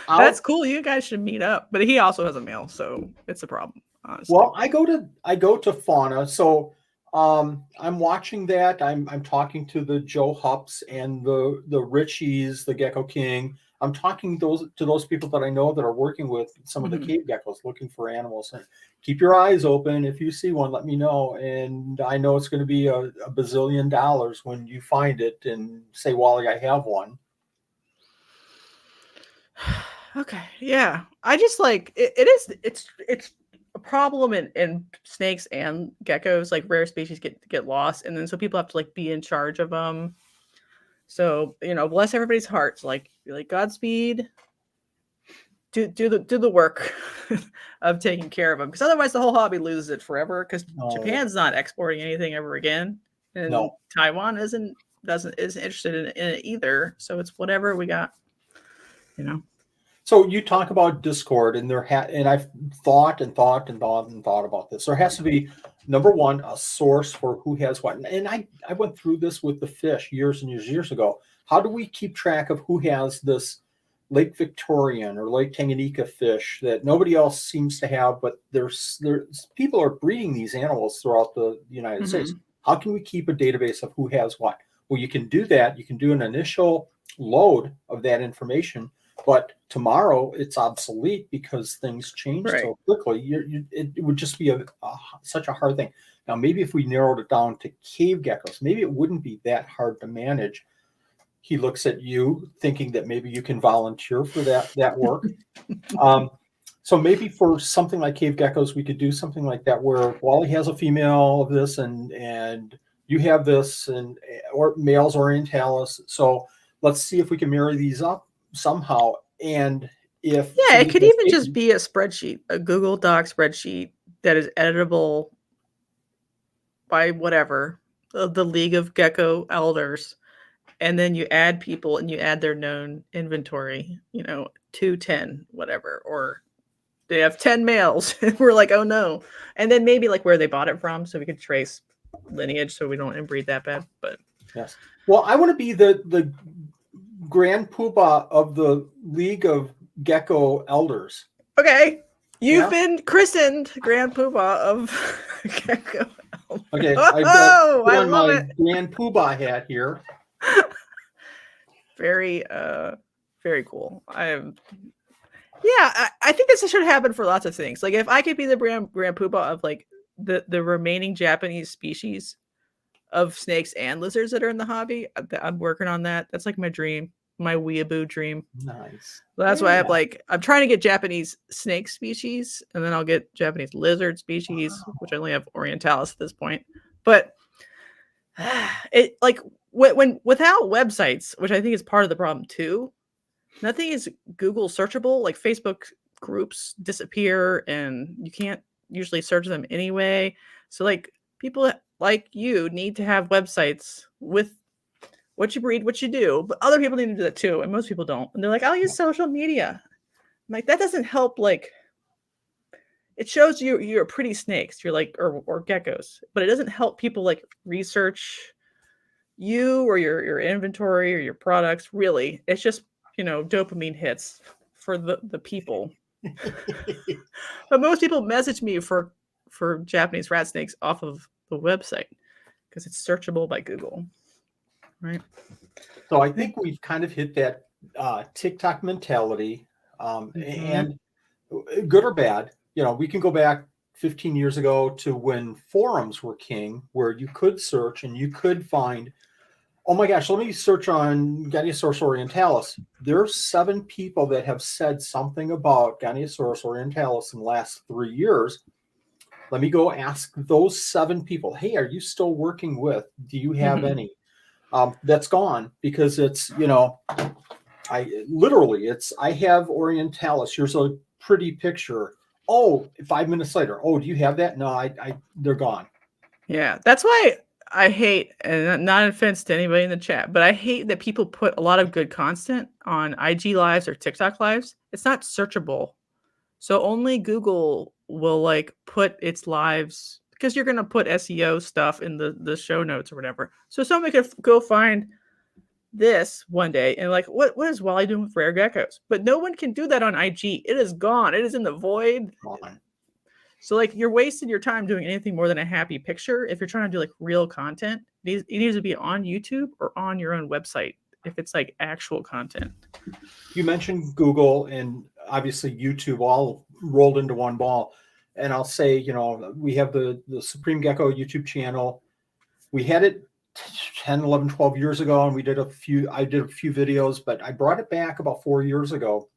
That's cool. You guys should meet up. But he also has a male, so it's a problem. Honestly. Well, I go to fauna, so I'm watching that. I'm talking to the Joe Hups and the Richies, the Gecko King. I'm talking to those people that I know that are working with some of the cave geckos, looking for animals. And keep your eyes open. If you see one, let me know. And I know it's going to be a bazillion dollars when you find it and say, Wally, I have one. Okay, yeah. I just like it's a problem in snakes and geckos. Like rare species get lost, and then so people have to like be in charge of them. So bless everybody's hearts. Like Godspeed. Do the work of taking care of them, because otherwise the whole hobby loses it forever. Because Japan's not exporting anything ever again, and Taiwan isn't interested in it either. So it's whatever we got. So you talk about Discord, and and I've thought about this. There has to be, number one, a source for who has what. And I went through this with the fish years and years ago. How do we keep track of who has this Lake Victorian or Lake Tanganyika fish that nobody else seems to have, but there's people are breeding these animals throughout the United States. How can we keep a database of who has what? Well, you can do that. You can do an initial load of that information. But tomorrow it's obsolete because things change so quickly. It would just be such a hard thing. Now, maybe if we narrowed it down to cave geckos, maybe it wouldn't be that hard to manage. He looks at you thinking that maybe you can volunteer for that work. So maybe for something like cave geckos, we could do something like that where Wally has a female of this and you have this, or males orientalis. So let's see if we can marry these up somehow. And it could even just be a spreadsheet, a Google Doc spreadsheet that is editable by whatever, the League of Gecko Elders, and then you add people and you add their known inventory, 210 whatever, or they have 10 males and we're like, oh no. And then maybe like where they bought it from, so we could trace lineage so we don't inbreed that bad. But yes, well, I want to be the Grand Poobah of the League of Gecko Elders. Okay. You've been christened Grand Poobah of Gecko Elders. Okay. I love my Grand Poobah hat here. Very, very cool. I think this should happen for lots of things. Like if I could be the Grand Poobah of like the remaining Japanese species of snakes and lizards that are in the hobby, I'm working on that. That's like my dream, my weeaboo dream. Nice. That's why I'm trying to get Japanese snake species, and then I'll get Japanese lizard species, which I only have orientalis at this point. But it like when without websites, which I think is part of the problem too, nothing is Google searchable. Like Facebook groups disappear, and you can't usually search them anyway. So like people like you need to have websites with what you breed, what you do, but other people need to do that too, and most people don't. And they're like, I'll use social media. I'm like, that doesn't help. Like, it shows you're pretty snakes, you're like, or geckos, but it doesn't help people like research you or your inventory or your products. Really, it's just dopamine hits for the people. But most people message me for Japanese rat snakes off of the website because it's searchable by Google, right? So I think we've kind of hit that TikTok mentality, and good or bad. We can go back 15 years ago to when forums were king, where you could search and you could find. Oh my gosh, let me search on Goniasaurus orientalis. There's 7 people that have said something about Goniasaurus orientalis in the last 3 years. Let me go ask those 7 people, hey, are you still working with? Do you have any? That's gone because it's, I have orientalis. Here's a pretty picture. Oh, 5 minutes later. Oh, do you have that? No, they're gone. Yeah, that's why I hate, and not an offense to anybody in the chat, but I hate that people put a lot of good content on IG lives or TikTok lives. It's not searchable. So only Google will like put its lives, because you're going to put SEO stuff in the show notes or whatever. So somebody could go find this one day and like, what is Wally doing with rare geckos? But no one can do that on IG. It is gone. It is in the void. Gone. So like you're wasting your time doing anything more than a happy picture. If you're trying to do like real content, it needs to be on YouTube or on your own website if it's like actual content. You mentioned Google and obviously YouTube all rolled into one ball. And I'll say, we have the Supreme Gecko YouTube channel. We had it 10, 11, 12 years ago, and I did a few videos, but I brought it back about 4 years ago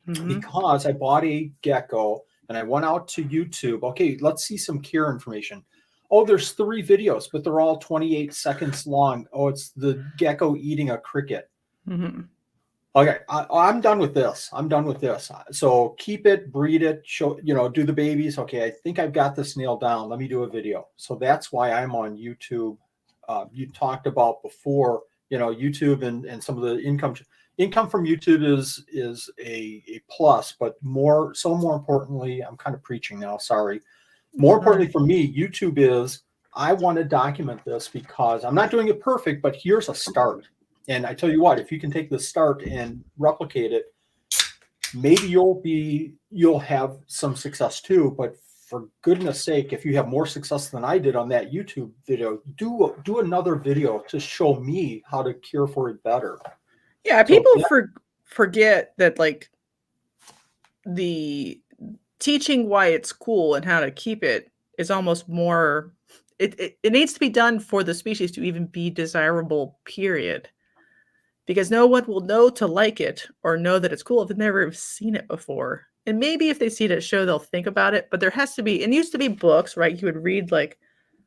because I bought a gecko and I went out to YouTube. Okay, let's see some care information. Oh, there's 3 videos, but they're all 28 seconds long. Oh, it's the gecko eating a cricket. Okay, I'm done with this. So keep it, breed it, show, do the babies. Okay, I think I've got this nailed down. Let me do a video. So that's why I'm on YouTube. You talked about before, YouTube and some of the income from YouTube is a plus, but more importantly, I'm kind of preaching now. Sorry. More importantly for me, YouTube is, I want to document this because I'm not doing it perfect, but here's a start. And I tell you what, if you can take the start and replicate it, maybe you'll have some success too. But for goodness sake, if you have more success than I did on that YouTube video, do another video to show me how to care for it better. Yeah, people forget that like the teaching why it's cool and how to keep it is almost more. It needs to be done for the species to even be desirable. Period. Because no one will know to like it or know that it's cool if they've never seen it before. And maybe if they see it at a show, they'll think about it. But there has to be, it used to be books, right? You would read like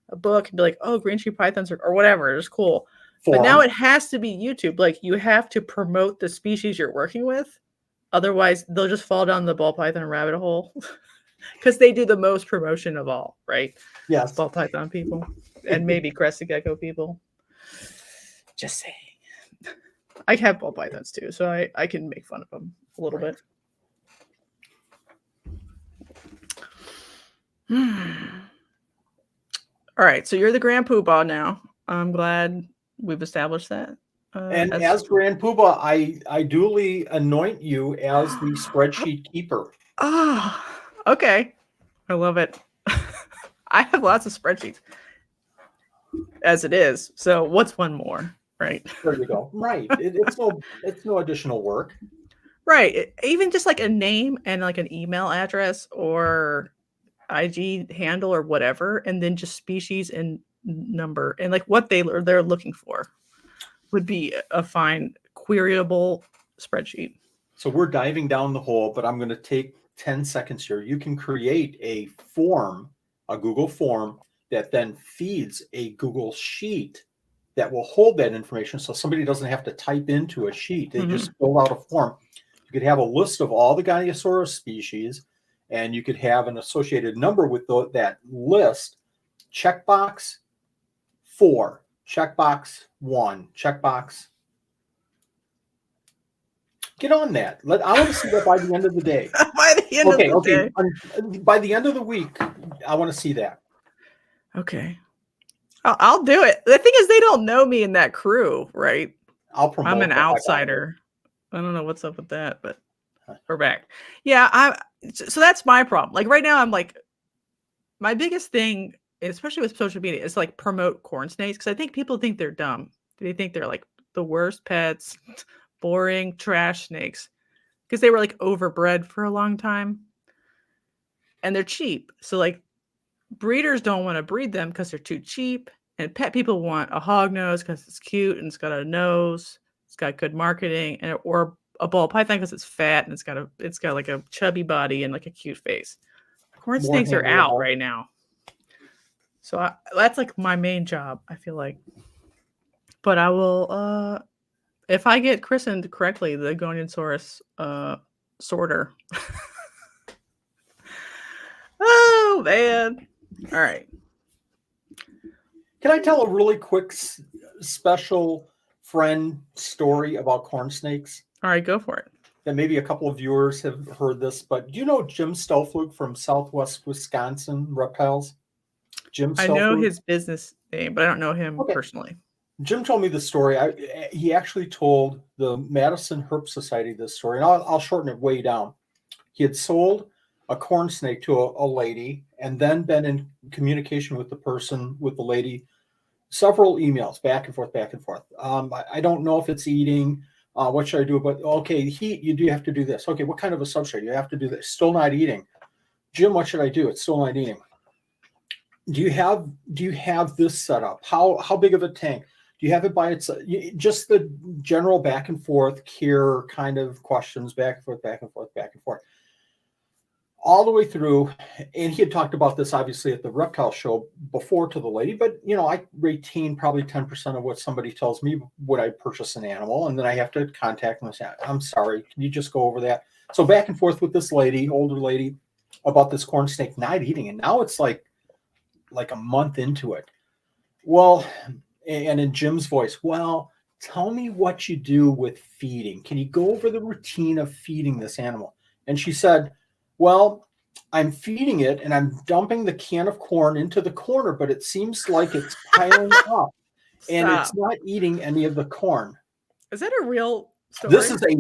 a book and be like, oh, green tree pythons or whatever. It's cool. But now it has to be YouTube. Like you have to promote the species you're working with. Otherwise, they'll just fall down the ball python rabbit hole. Because they do the most promotion of all, right? Yes. Ball python people. And maybe crested gecko people. Just saying. I have ball pythons too, so I can make fun of them a little bit. All right, so you're the Grand Poobah now. I'm glad we've established that. And as Grand Poobah, I duly anoint you as the spreadsheet keeper. Ah, okay. I love it. I have lots of spreadsheets as it is. So what's one more? Right. There you go. Right. It's no additional work. Right. Even just like a name and like an email address or IG handle or whatever, and then just species and number and like what they're looking for would be a fine queryable spreadsheet. So we're diving down the hole, but I'm going to take 10 seconds here. You can create a form, a Google form that then feeds a Google sheet that will hold that information, so somebody doesn't have to type into a sheet. They just fill out a form. You could have a list of all the Goniasaurus species, and you could have an associated number with that list. Checkbox 4, checkbox 1, checkbox. Get on that. I want to see that by the end of the day. By the end of the day. By the end of the week, I want to see that. Okay. I'll do it. The thing is, they don't know me in that crew, right? I'll promote. I'm an outsider. I don't know what's up with that, but we're back. Yeah, so that's my problem. Like right now, I'm like, my biggest thing especially with social media, is like promote corn snakes, because I think people think they're dumb. They think they're like the worst pets, boring trash snakes, because they were like overbred for a long time, and they're cheap. So like breeders don't want to breed them because they're too cheap, and pet people want a hog nose because it's cute and it's got a nose, it's got good marketing, and or a ball python because it's fat and it's got like a chubby body and like a cute face. Corn More snakes are handle out out. right now. So that's like my main job, I feel like. But I will, if I get christened correctly, the Goniansaurus sorter. Oh, man. All right. Can I tell a really quick special friend story about corn snakes? All right, go for it. That maybe a couple of viewers have heard this, but do you know Jim Stelflug from Southwest Wisconsin Reptiles? Jim Stelflug? I know his business name, but I don't know him personally. Jim told me the story. He actually told the Madison Herp Society this story, and I'll shorten it way down. He had sold a corn snake to a lady and then been in communication with the lady, several emails back and forth. I don't know if it's eating. What should I do? But okay, you do have to do this. Okay, what kind of a substrate? You have to do this. Still not eating. Jim, what should I do? It's still not eating. Do you have this set up? How big of a tank? Do you have it by itself? Just the general back and forth care kind of questions, back and forth. All the way through, and he had talked about this obviously at the reptile show before to the lady, but I retain probably 10% of what somebody tells me would I purchase an animal, and then I have to contact them and say, I'm sorry, can you just go over that? So back and forth with this lady, older lady, about this corn snake not eating, and now it's like a month into it. Well, and in Jim's voice, well, tell me what you do with feeding. Can you go over the routine of feeding this animal? And she said, well, I'm feeding it and I'm dumping the can of corn into the corner, but it seems like it's piling up and it's not eating any of the corn. Is that a real story? This is a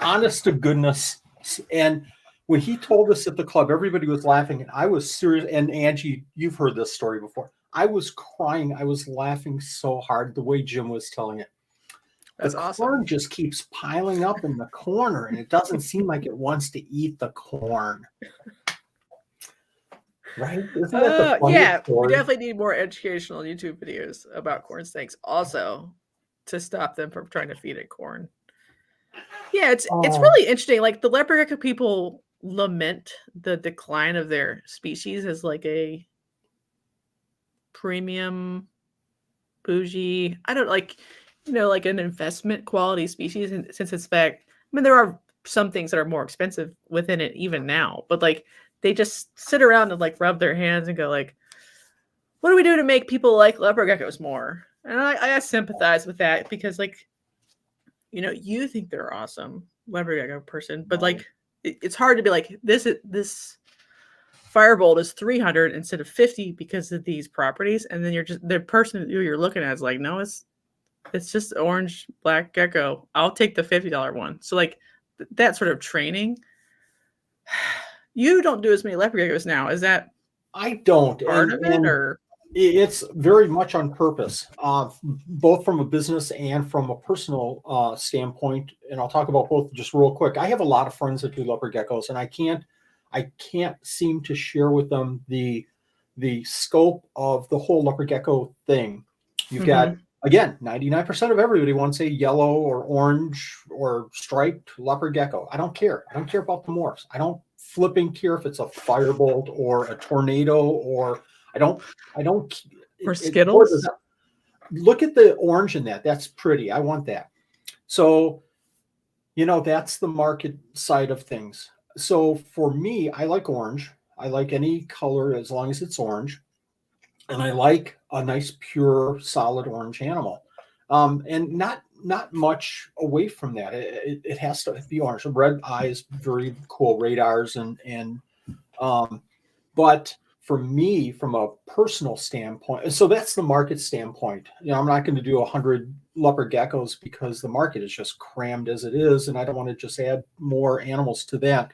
honest to goodness. And when he told us at the club, everybody was laughing and I was serious. And Angie, you've heard this story before. I was crying. I was laughing so hard the way Jim was telling it. That's awesome. Corn just keeps piling up in the corner, and it doesn't seem like it wants to eat the corn. Right? Isn't that the yeah, story? we definitely need more educational YouTube videos about corn snakes also to stop them from trying to feed it corn. Yeah, it's really interesting. Like the leopard gecko people lament the decline of their species as like a premium bougie, I don't like an investment quality species. And since it's back, I mean, there are some things that are more expensive within it even now, but like they just sit around and like rub their hands and go like, what do we do to make people like leopard geckos more? And I sympathize with that because like, you think they're awesome, leopard gecko person, but like it's hard to be like this Firebolt is 300 instead of 50 because of these properties, and then the person you're looking at is like, no, it's just orange black gecko. I'll take the $50 one. So like that sort of training. You don't do as many leopard geckos now. Is that I don't part of it, or it's very much on purpose, both from a business and from a personal standpoint. And I'll talk about both just real quick. I have a lot of friends that do leopard geckos, and I can't seem to share with them the scope of the whole leopard gecko thing. You've got, again, 99% of everybody wants a yellow or orange or striped leopard gecko. I don't care. I don't care about the morphs. I don't flipping care if it's a firebolt or a tornado or I don't or Skittles. Look at the orange in that. That's pretty. I want that. So, that's the market side of things. So for me, I like orange. I like any color as long as it's orange. And I like a nice, pure, solid orange animal. And not much away from that. It has to be orange. Red eyes, very cool radars. But for me, from a personal standpoint, so that's the market standpoint. I'm not going to do 100 leopard geckos because the market is just crammed as it is. And I don't want to just add more animals to that.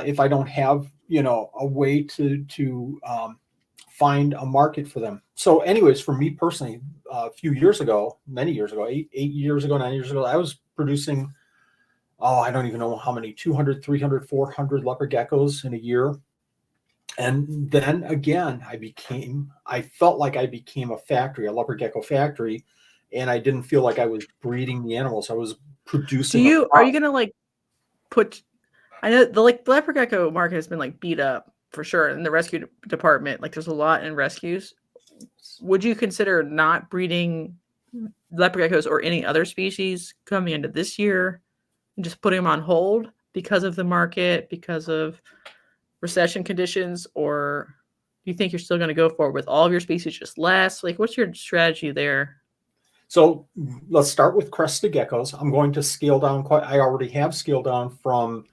If I don't have, a way to find a market for them. So anyways, for me personally, a few years ago, many years ago, 8 years ago, 9 years ago, I was producing, I don't even know how many, 200, 300, 400 leopard geckos in a year. And then again, I felt like I became a factory, a leopard gecko factory, and I didn't feel like I was breeding the animals. I was producing. Are you going to like put, I know the leopard gecko market has been like beat up for sure in the rescue department. Like there's a lot in rescues. Would you consider not breeding leopard geckos or any other species coming into this year and just putting them on hold because of the market, because of recession conditions, or do you think you're still going to go forward with all of your species, just less? Like, what's your strategy there? So let's start with crested geckos. I'm going to scale down I already have scaled down from,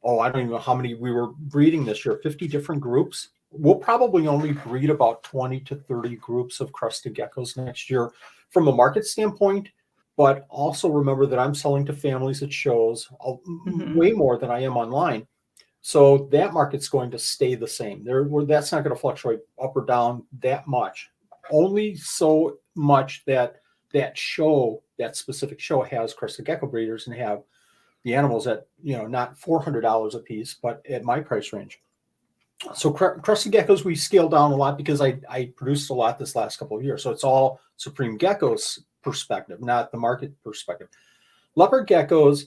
I don't even know how many we were breeding this year, 50 different groups. We'll probably only breed about 20 to 30 groups of crested geckos next year from a market standpoint. But also remember that I'm selling to families at shows way more than I am online. So that market's going to stay the same. That's not going to fluctuate up or down that much. Only so much that specific show has crested gecko breeders and have the animals at, not $400 a piece, but at my price range. So crested geckos, we scaled down a lot because I produced a lot this last couple of years. So it's all Supreme Geckos perspective, not the market perspective. Leopard geckos,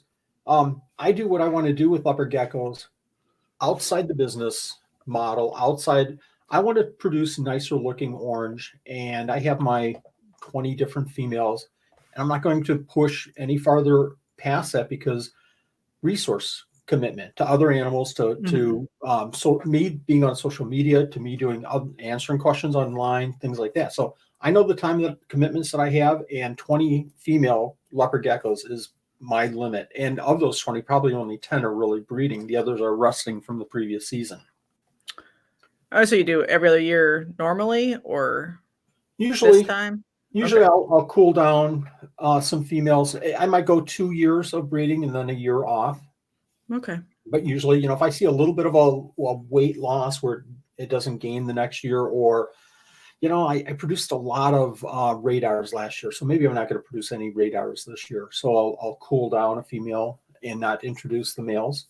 I do what I want to do with leopard geckos outside the business model. I want to produce nicer looking orange, and I have my 20 different females, and I'm not going to push any farther past that because resource commitment to other animals, so me being on social media, to me answering questions online, things like that. So I know the time the commitments that I have, and 20 female leopard geckos is my limit. And of those 20, probably only 10 are really breeding. The others are rusting from the previous season. Oh, so you do every other year normally, or usually this time? Usually okay. I'll cool down some females. I might go 2 years of breeding and then a year off. Okay. But usually, if I see a little bit of a weight loss where it doesn't gain the next year, or, I produced a lot of radars last year, so maybe I'm not going to produce any radars this year. So I'll cool down a female and not introduce the males.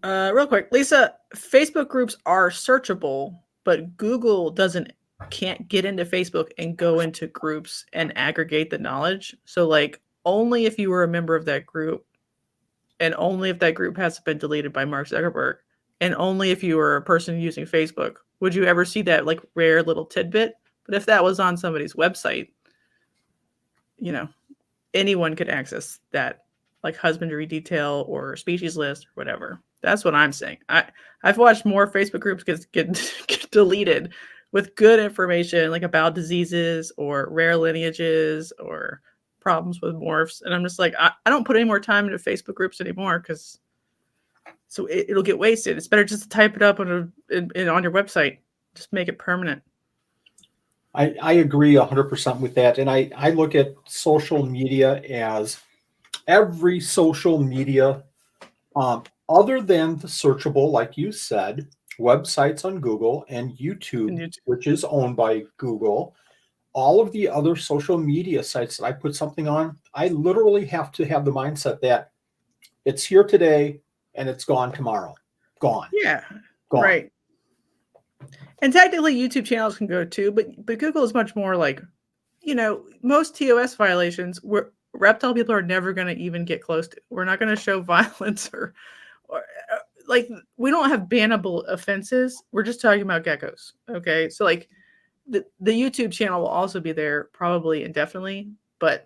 Real quick, Lisa, Facebook groups are searchable, but Google can't get into Facebook and go into groups and aggregate the knowledge. So like only if you were a member of that group, and only if that group hasn't been deleted by Mark Zuckerberg, and only if you were a person using Facebook, would you ever see that like rare little tidbit. But if that was on somebody's website, anyone could access that, like husbandry detail or species list or whatever. That's what I'm saying. I've watched more Facebook groups get deleted with good information, like about diseases or rare lineages or problems with morphs. And I'm just like, I don't put any more time into Facebook groups anymore because it'll get wasted. It's better just to type it up on your website. Just make it permanent. I agree 100% with that. And I look at social media as every social media, other than the searchable, like you said, websites on Google and YouTube, which is owned by Google. All of the other social media sites that I put something on, I literally have to have the mindset that it's here today and it's gone tomorrow. Gone. Yeah. Gone. Right. And technically YouTube channels can go too, but Google is much more like, most TOS violations where reptile people are never going to even get close to. We're not going to show violence or like we don't have bannable offenses. We're just talking about geckos. Okay. So like the YouTube channel will also be there probably indefinitely, but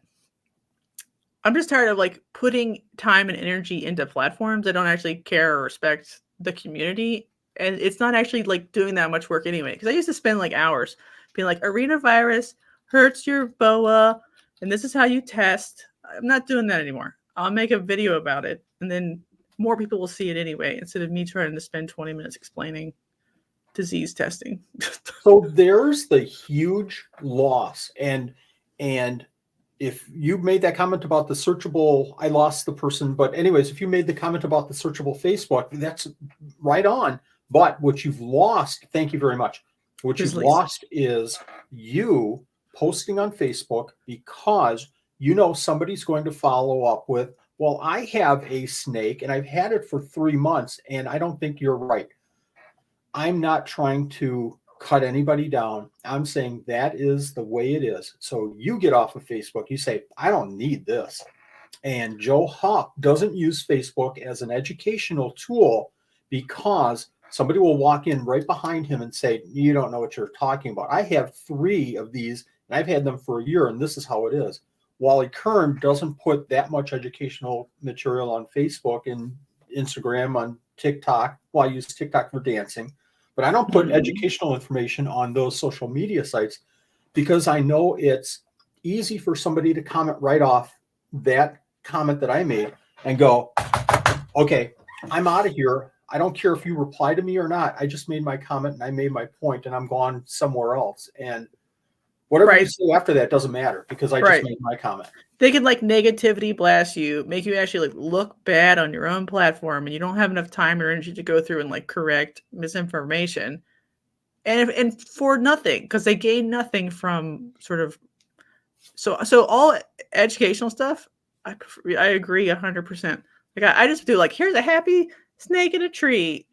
I'm just tired of like putting time and energy into platforms that don't actually care or respect the community. And it's not actually like doing that much work anyway. Because I used to spend like hours being like, arenavirus hurts your boa, and this is how you test. I'm not doing that anymore. I'll make a video about it, and then more people will see it anyway, instead of me trying to spend 20 minutes explaining disease testing. So there's the huge loss. And if you made that comment about the searchable, I lost the person. But anyways, if you made the comment about the searchable Facebook, that's right on. But what you've lost, thank you very much. What you've lost is you posting on Facebook because you know somebody's going to follow up with, well, I have a snake and I've had it for 3 months and I don't think you're right. I'm not trying to cut anybody down. I'm saying that is the way it is. So you get off of Facebook, you say, I don't need this. And Joe Huck doesn't use Facebook as an educational tool because somebody will walk in right behind him and say, you don't know what you're talking about. I have 3 of these and I've had them for a year and this is how it is. Wally Kern doesn't put that much educational material on Facebook and Instagram, on TikTok. Well, I use TikTok for dancing, but I don't put educational information on those social media sites because I know it's easy for somebody to comment right off that comment that I made and go, okay, I'm out of here. I don't care if you reply to me or not. I just made my comment and I made my point and I'm gone somewhere else. And whatever you say after that doesn't matter because I just made my comment. They can like negativity blast you, make you actually like look bad on your own platform, and you don't have enough time or energy to go through and like correct misinformation, and for nothing, because they gain nothing from sort of. So all educational stuff, I agree 100%. Like I just do like, here's a happy snake in a tree,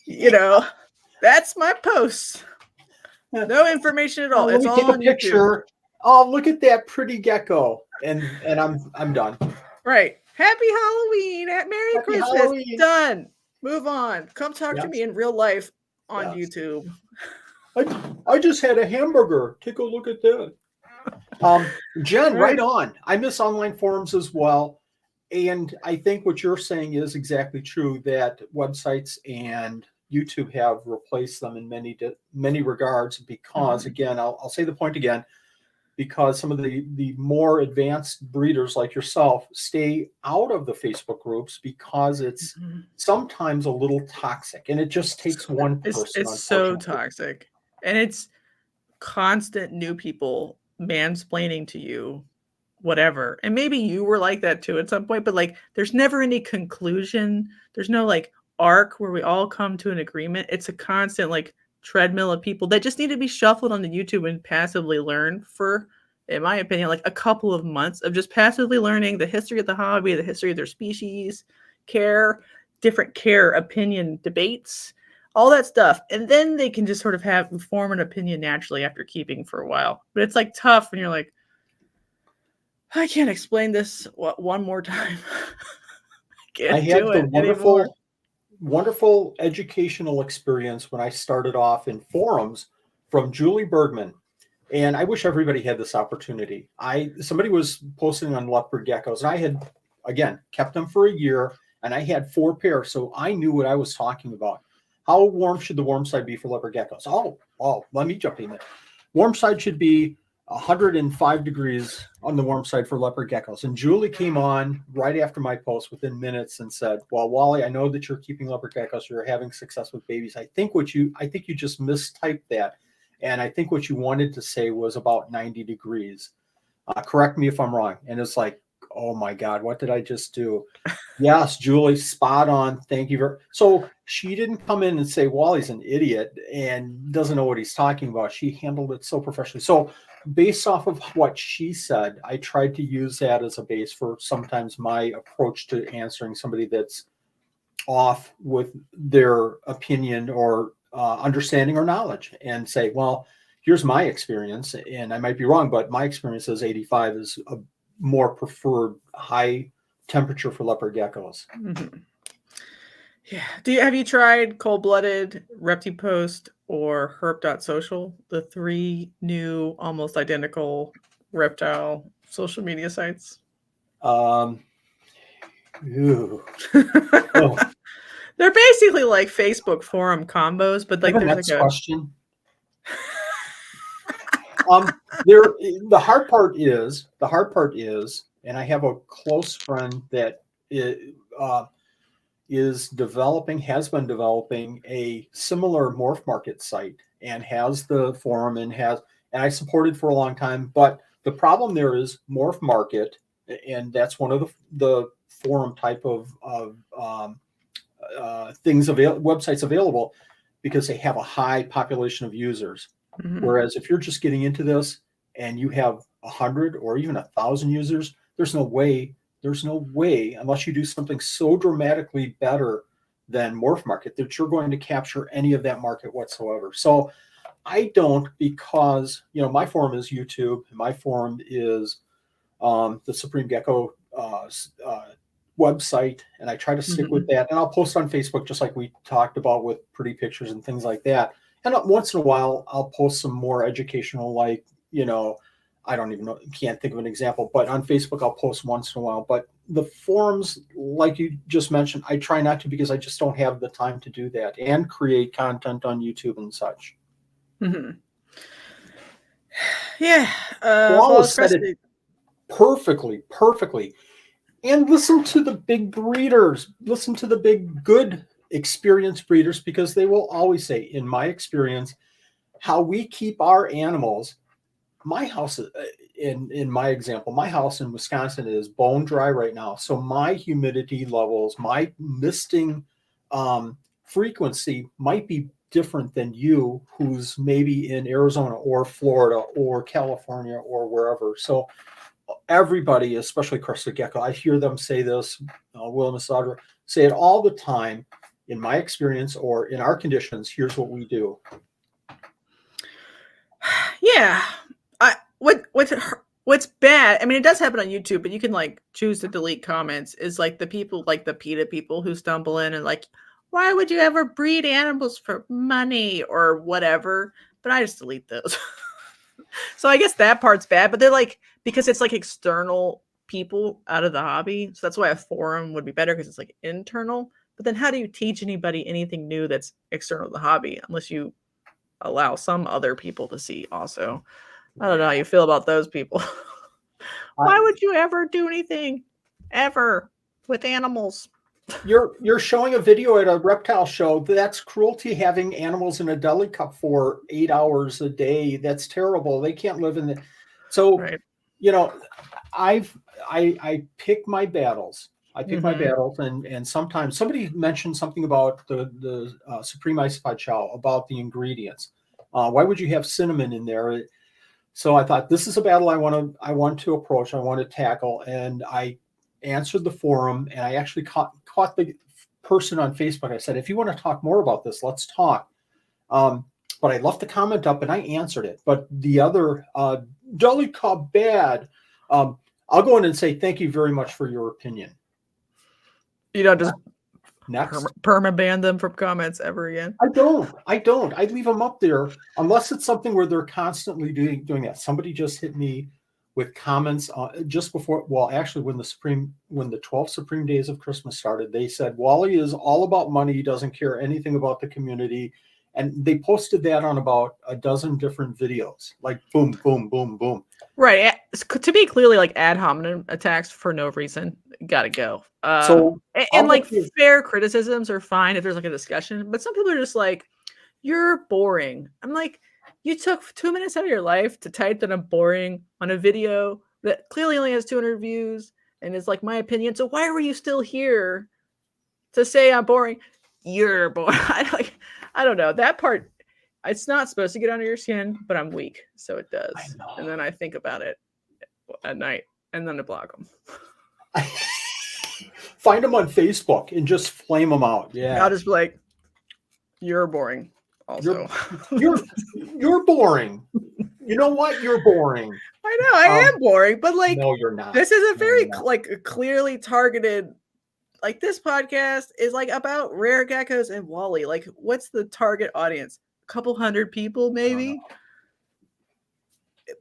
you know, that's my post. No information at all. It's all on YouTube. Oh, look at that pretty gecko, and I'm done. Right. Happy Halloween. Merry Christmas. Halloween. Done. Move on. Come talk to me in real life on YouTube. I just had a hamburger. Take a look at that. Jen, right on. I miss online forums as well, and I think what you're saying is exactly true. That websites and YouTube have replaced them in many regards because, again, I'll say the point again, because some of the more advanced breeders like yourself stay out of the Facebook groups because it's sometimes a little toxic, and it just takes one person. It's so toxic, and it's constant new people mansplaining to you whatever. And maybe you were like that too at some point, but like there's never any conclusion. There's no like arc where we all come to an agreement. It's a constant like treadmill of people that just need to be shuffled on the YouTube and passively learn for, in my opinion, like a couple of months of just passively learning the history of the hobby, the history of their species, different care opinion debates, all that stuff. And then they can just sort of form an opinion naturally after keeping for a while. But it's like tough when you're like, I can't explain this one more time. I had the wonderful educational experience when I started off in forums from Julie Bergman. And I wish everybody had this opportunity. Somebody was posting on leopard geckos, and I had, again, kept them for a year, and I had 4 pairs, so I knew what I was talking about. How warm should the warm side be for leopard geckos? Oh, let me jump in there. Warm side should be 105 degrees on the warm side for leopard geckos. And Julie came on right after my post within minutes and said, well, Wally, I know that you're keeping leopard geckos. You're having success with babies. I think you just mistyped that. And I think what you wanted to say was about 90 degrees. Correct me if I'm wrong. And it's like, oh my God, what did I just do? Yes, Julie, spot on. Thank you. So she didn't come in and say, Wally's an idiot and doesn't know what he's talking about. She handled it so professionally. So based off of what she said, I tried to use that as a base for sometimes my approach to answering somebody that's off with their opinion or understanding or knowledge, and say, well, here's my experience, and I might be wrong, but my experience is 85 is a more preferred high temperature for leopard geckos. Yeah. Have you tried Cold-Blooded, ReptiPost, or Herp.social, the 3 new almost identical reptile social media sites? Oh. They're basically like Facebook forum combos, but like there's like question. The hard part is, and I have a close friend that has been developing a similar morph market site and has the forum and I supported for a long time. But the problem there is morph market, and that's one of the forum type of websites available because they have a high population of users. Mhm. Whereas if you're just getting into this and you have 100 or even 1,000 users, there's no way, unless you do something so dramatically better than Morph Market, that you're going to capture any of that market whatsoever. So I don't, because, my forum is YouTube. My forum is the Supreme Gecko website, and I try to stick with that. And I'll post on Facebook, just like we talked about, with pretty pictures and things like that. And once in a while, I'll post some more educational, like, I don't even know, can't think of an example, but on Facebook, I'll post once in a while. But the forums, like you just mentioned, I try not to, because I just don't have the time to do that and create content on YouTube and such. Mm-hmm. Yeah. Wallace said it perfectly. And listen to the big breeders. Listen to the big, good, experienced breeders, because they will always say, in my experience, how we keep our animals. My house, in my example, my house in Wisconsin is bone dry right now. So my humidity levels, my misting frequency might be different than you, who's maybe in Arizona or Florida or California or wherever. So everybody, especially Crested Gecko, I hear them say this, Will and Audra say it all the time. In my experience, or in our conditions, here's what we do. Yeah. What's bad, I mean, it does happen on YouTube, but you can like choose to delete comments, is like the people, like the PETA people who stumble in and like, why would you ever breed animals for money or whatever? But I just delete those. So I guess that part's bad, but they're like, because it's like external people out of the hobby. So that's why a forum would be better, because it's like internal. But then how do you teach anybody anything new that's external to the hobby unless you allow some other people to see also? I don't know how you feel about those people. Why would you ever do anything ever with animals? You're showing a video at a reptile show. That's cruelty, having animals in a deli cup for 8 hours a day. That's terrible. They can't live in the. So, right. I pick my battles. My battles, and sometimes somebody mentioned something about the Supreme Ice-Fied Chow, about the ingredients. Why would you have cinnamon in there? So I thought, this is a battle I want to approach. I want to tackle, and I answered the forum, and I actually caught the person on Facebook. I said, if you want to talk more about this, let's talk. But I left the comment up and I answered it. But the other deli cup bad. I'll go in and say thank you very much for your opinion. You don't just next perma-ban them from comments ever again? I don't. I leave them up there unless it's something where they're constantly doing that. Somebody just hit me with comments just before, well, actually when the 12 Supreme Days of Christmas started, they said Wally is all about money. He doesn't care anything about the community. And they posted that on about a dozen different videos, like boom, boom, boom, boom. Right. To be clearly like ad hominem attacks for no reason, gotta go. So and like fair criticisms are fine if there's like a discussion, but some people are just like, you're boring. I'm like, you took 2 minutes out of your life to type that I'm boring on a video that clearly only has 200 views and is like my opinion. So why were you still here to say I'm boring? You're boring. I don't know. That part, it's not supposed to get under your skin, but I'm weak, so it does. And then I think about it at night, and then I block them. Find them on Facebook and just flame them out. Yeah, I'll just be like, "You're boring." Also, you're boring. You know what? You're boring. I know I am boring, but like, no, you're not. This is a very like clearly targeted. Like this podcast is like about rare geckos and Wally. Like, what's the target audience? A couple hundred people, maybe.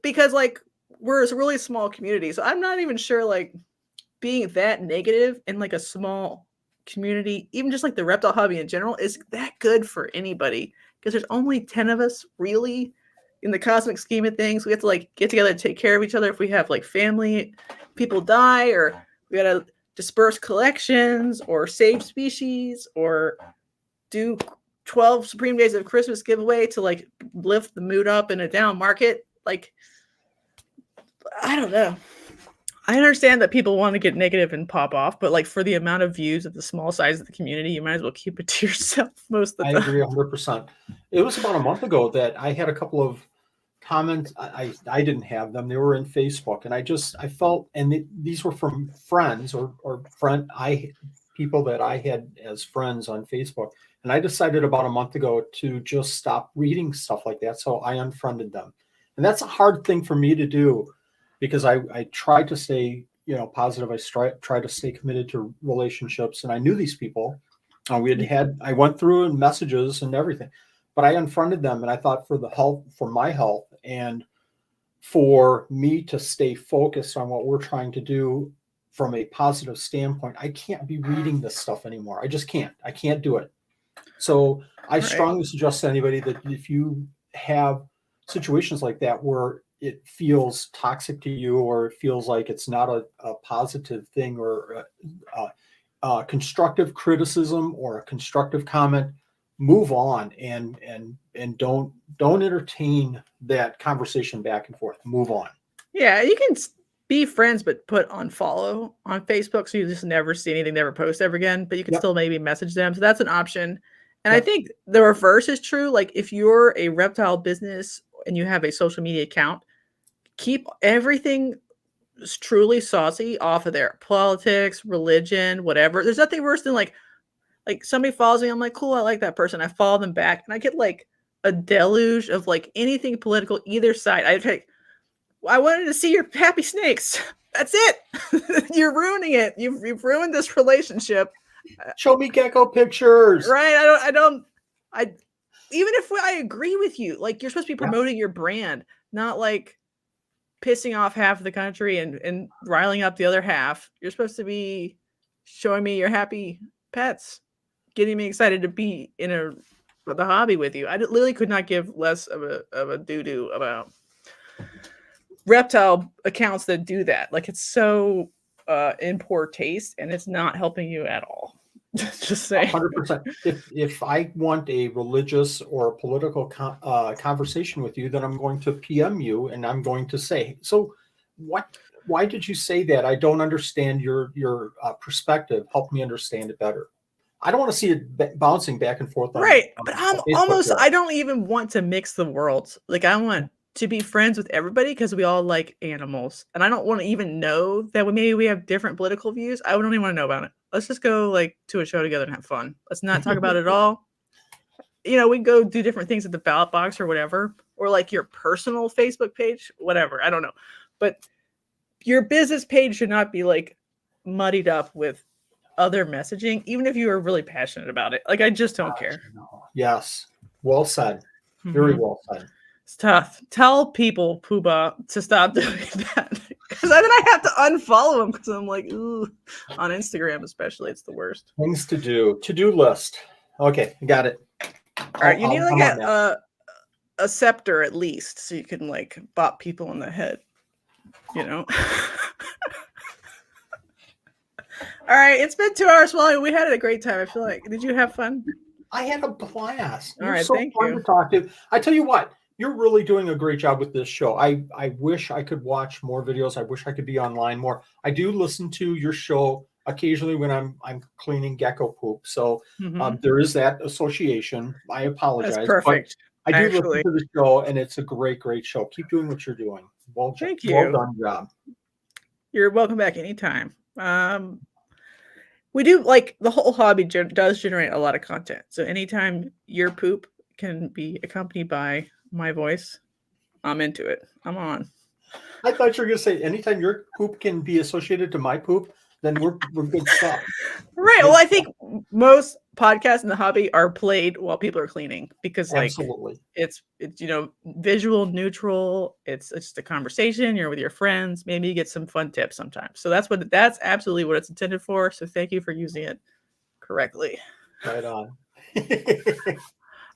Because like we're a really small community, so I'm not even sure like being that negative in like a small community, even just like the reptile hobby in general, is that good for anybody, because there's only 10 of us really in the cosmic scheme of things. We have to like get together and take care of each other if we have like family, people die, or we gotta disperse collections or save species or do 12 Supreme Days of Christmas giveaway to like lift the mood up in a down market. Like, I don't know. I understand that people want to get negative and pop off, but like for the amount of views of the small size of the community, you might as well keep it to yourself most of I the agree time. 100%. It was about a month ago that I had a couple of comments. I didn't have them. They were in Facebook, and I felt, and these were from friends or people that I had as friends on Facebook, and I decided about a month ago to just stop reading stuff like that. So I unfriended them, and that's a hard thing for me to do because I try to stay positive. I try to stay committed to relationships, and I knew these people. I went through and messages and everything, but I unfriended them, and I thought for my health, and for me to stay focused on what we're trying to do from a positive standpoint, I can't be reading this stuff anymore. I just can't. I can't do it. So I strongly suggest to anybody that if you have situations like that where it feels toxic to you, or it feels like it's not a positive thing, or constructive criticism or a constructive comment, move on and don't entertain that conversation back and forth. Move on. Yeah, you can be friends, but put unfollow on Facebook, so you just never see anything they ever post ever again. But you can still maybe message them, so that's an option. And I think the reverse is true. Like if you're a reptile business and you have a social media account, keep everything truly saucy off of there. Politics, religion, whatever. There's nothing worse than like somebody follows me. I'm like, cool, I like that person. I follow them back, and I get like a deluge of like anything political, either side. I wanted to see your happy snakes. That's it. You're ruining it. You've ruined this relationship. Show me gecko pictures. Right. Even if I agree with you, like you're supposed to be promoting your brand, not like pissing off half of the country and riling up the other half. You're supposed to be showing me your happy pets, getting me excited to be in the hobby with you. I literally could not give less of a doo-doo about reptile accounts that do that. Like it's so in poor taste, and it's not helping you at all. Just saying. 100%. If I want a religious or political conversation with you, then I'm going to PM you, and I'm going to say, so why did you say that? I don't understand your perspective. Help me understand it better. I don't want to see it bouncing back and forth. Right. But I don't even want to mix the worlds. Like I want to be friends with everybody because we all like animals. And I don't want to even know that maybe we have different political views. I don't even want to know about it. Let's just go like to a show together and have fun. Let's not talk about it at all. We can go do different things at the ballot box or whatever, or like your personal Facebook page, whatever. I don't know. But your business page should not be like muddied up with other messaging, even if you are really passionate about it. Like I just don't care. Yes. Well said. Very well said. It's tough. Tell people, Pooba, to stop doing that. Because then I have to unfollow them because I'm like, ooh, on Instagram especially, it's the worst. Things to do. To-do list. Okay, got it. All right, you need like a scepter at least, so you can like bop people in the head. All right, it's been 2 hours, Wally. We had a great time. I feel like. Did you have fun? I had a blast. All right, thank you. To talk to. I tell you what, you're really doing a great job with this show. I wish I could watch more videos. I wish I could be online more. I do listen to your show occasionally when I'm cleaning gecko poop. So there is that association. I apologize. That's perfect. But I do listen to the show, and it's a great show. Keep doing what you're doing. Well, thank you. Well done job. You're welcome back anytime. We do like the whole hobby does generate a lot of content. So anytime your poop can be accompanied by my voice, I'm into it. I'm on. I thought you were going to say anytime your poop can be associated to my poop, then we're good stuff. Right. Well, I think most podcasts in the hobby are played while people are cleaning because like it's visual neutral. It's just a conversation. You're with your friends. Maybe you get some fun tips sometimes. So that's absolutely what it's intended for. So thank you for using it correctly. Right on.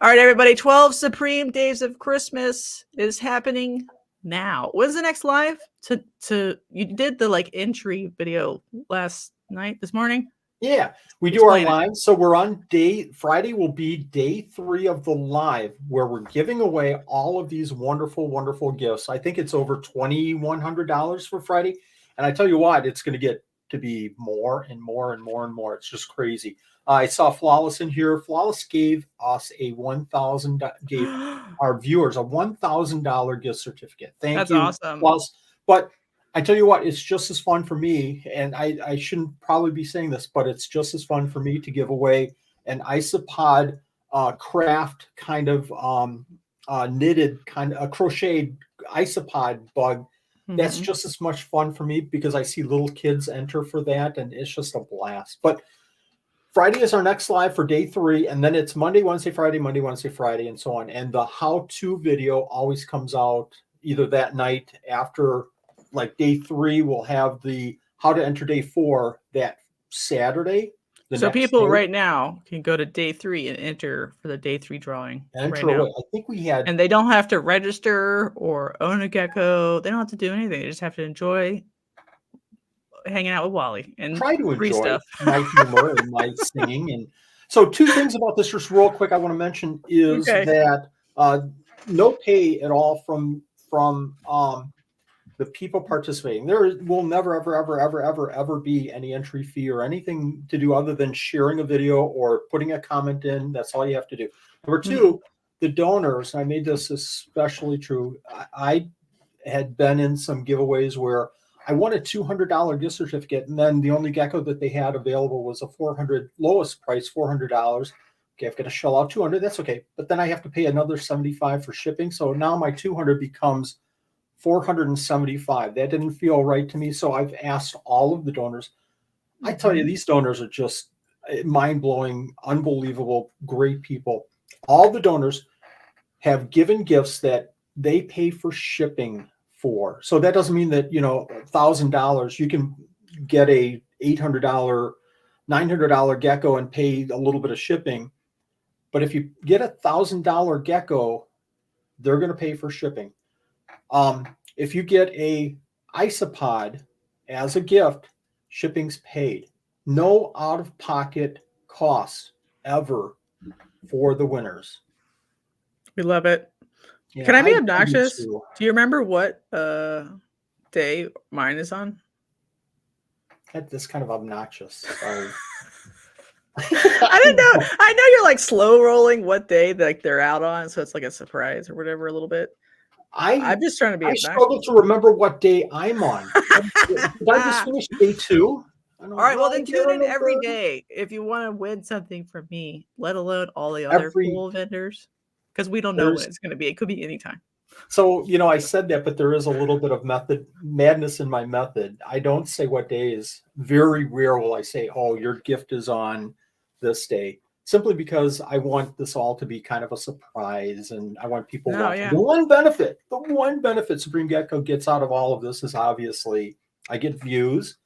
All right, everybody. 12 Supreme Days of Christmas is happening now. When's the next live? You did the like entry video this morning? Yeah, we do our live. So we're on Friday will be day 3 of the live where we're giving away all of these wonderful, wonderful gifts. I think it's over $2,100 for Friday. And I tell you what, it's going to get to be more and more and more and more. It's just crazy. I saw Flawless in here. Flawless gave us a gave our viewers a $1,000 gift certificate. Thank That's you, awesome. Flawless. But I tell you what, it's just as fun for me, and I shouldn't probably be saying this, but it's just as fun for me to give away an isopod craft kind of knitted kind of a crocheted isopod bug. That's just as much fun for me because I see little kids enter for that, and it's just a blast. But Friday is our next live for day 3, and then it's Monday, Wednesday, Friday, Monday, Wednesday, Friday, and so on. And the how-to video always comes out either that night after, like day 3, we'll have the how to enter day 4 that Saturday. So people right now can go to day 3 and enter for the day 3 drawing. Enter right now. I think we had, and they don't have to register or own a gecko. They don't have to do anything. They just have to enjoy hanging out with Wally and try to free enjoy stuff. my humor and my singing. And so 2 things about this just real quick I want to mention is that no pay at all from the people participating. There will never, ever be any entry fee or anything to do other than sharing a video or putting a comment in. That's all you have to do. Number 2, the donors, I made this especially true. I had been in some giveaways where I won a $200 gift certificate, and then the only gecko that they had available was a lowest price, $400. Okay, I've got to shell out $200. That's okay. But then I have to pay another $75 for shipping. So now my $200 becomes $475. That didn't feel right to me. So I've asked all of the donors. I tell you, these donors are just mind-blowing, unbelievable, great people. All the donors have given gifts that they pay for shipping for. So that doesn't mean that, $1,000, you can get a $800, $900 gecko and pay a little bit of shipping. But if you get a $1,000 gecko, they're going to pay for shipping. If you get a isopod as a gift, shipping's paid. No out-of-pocket cost ever for the winners. We love it. Yeah, Can I be obnoxious? Do you remember what day mine is on? That's kind of obnoxious. I didn't know. I know you're like slow rolling what day they're out on, so it's like a surprise or whatever a little bit. I'm just trying to be obnoxious. I struggle to remember what day I'm on. Did I just finish day 2? All right, well then tune in every day if you want to win something from me, let alone all the other cool vendors, because we don't know when it's going to be. It could be anytime. So, I said that, but there is a little bit of madness in my method. I don't say what day is. Very rare will I say, oh, your gift is on this day, simply because I want this all to be kind of a surprise, and I want people watching. Yeah. The one benefit Supreme Gecko gets out of all of this is obviously I get views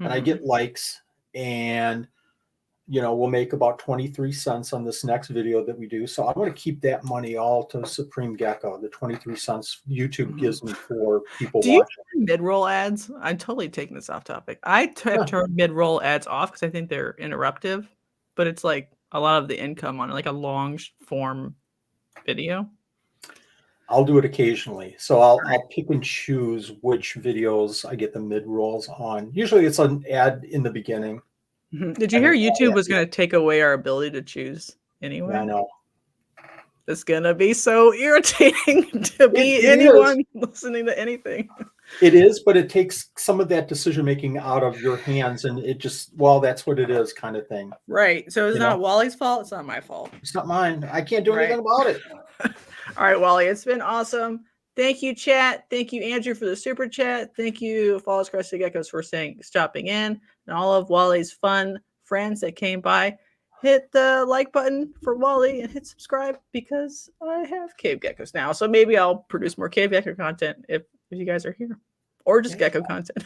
and I get likes, and we'll make about 23 cents on this next video that we do. So I want to keep that money all to Supreme Gecko, the 23 cents YouTube gives me for people watching. Do you mid-roll ads? I'm totally taking this off topic. I have turned mid-roll ads off because I think they're interruptive, but it's like a lot of the income on like a long form video. I'll do it occasionally. So I'll pick and choose which videos I get the mid-rolls on. Usually it's an ad in the beginning. Did you hear YouTube was going to take away our ability to choose anyway? I know. It's going to be so irritating to be anyone listening to anything. It is, but it takes some of that decision-making out of your hands, and it just, that's what it is kind of thing. Right. So it's not Wally's fault. It's not my fault. It's not mine. I can't do anything about it. All right, Wally, it's been awesome. Thank you, chat. Thank you, Andrew, for the super chat. Thank you, Falls Crested Geckos, for stopping in, and all of Wally's fun friends that came by. Hit the like button for Wally and hit subscribe because I have cave geckos now. So maybe I'll produce more cave gecko content if you guys are here, or just gecko content.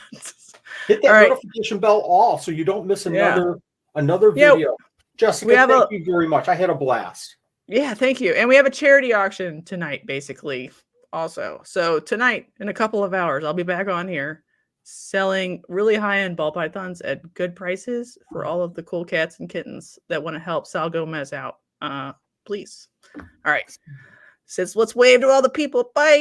Hit that notification bell all so you don't miss another video. Jessica, thank you very much. I had a blast. Yeah, thank you. And we have a charity auction tonight, basically, also. So tonight, in a couple of hours, I'll be back on here selling really high-end ball pythons at good prices for all of the cool cats and kittens that want to help Sal Gomez out. Please. All right. Let's wave to all the people. Bye.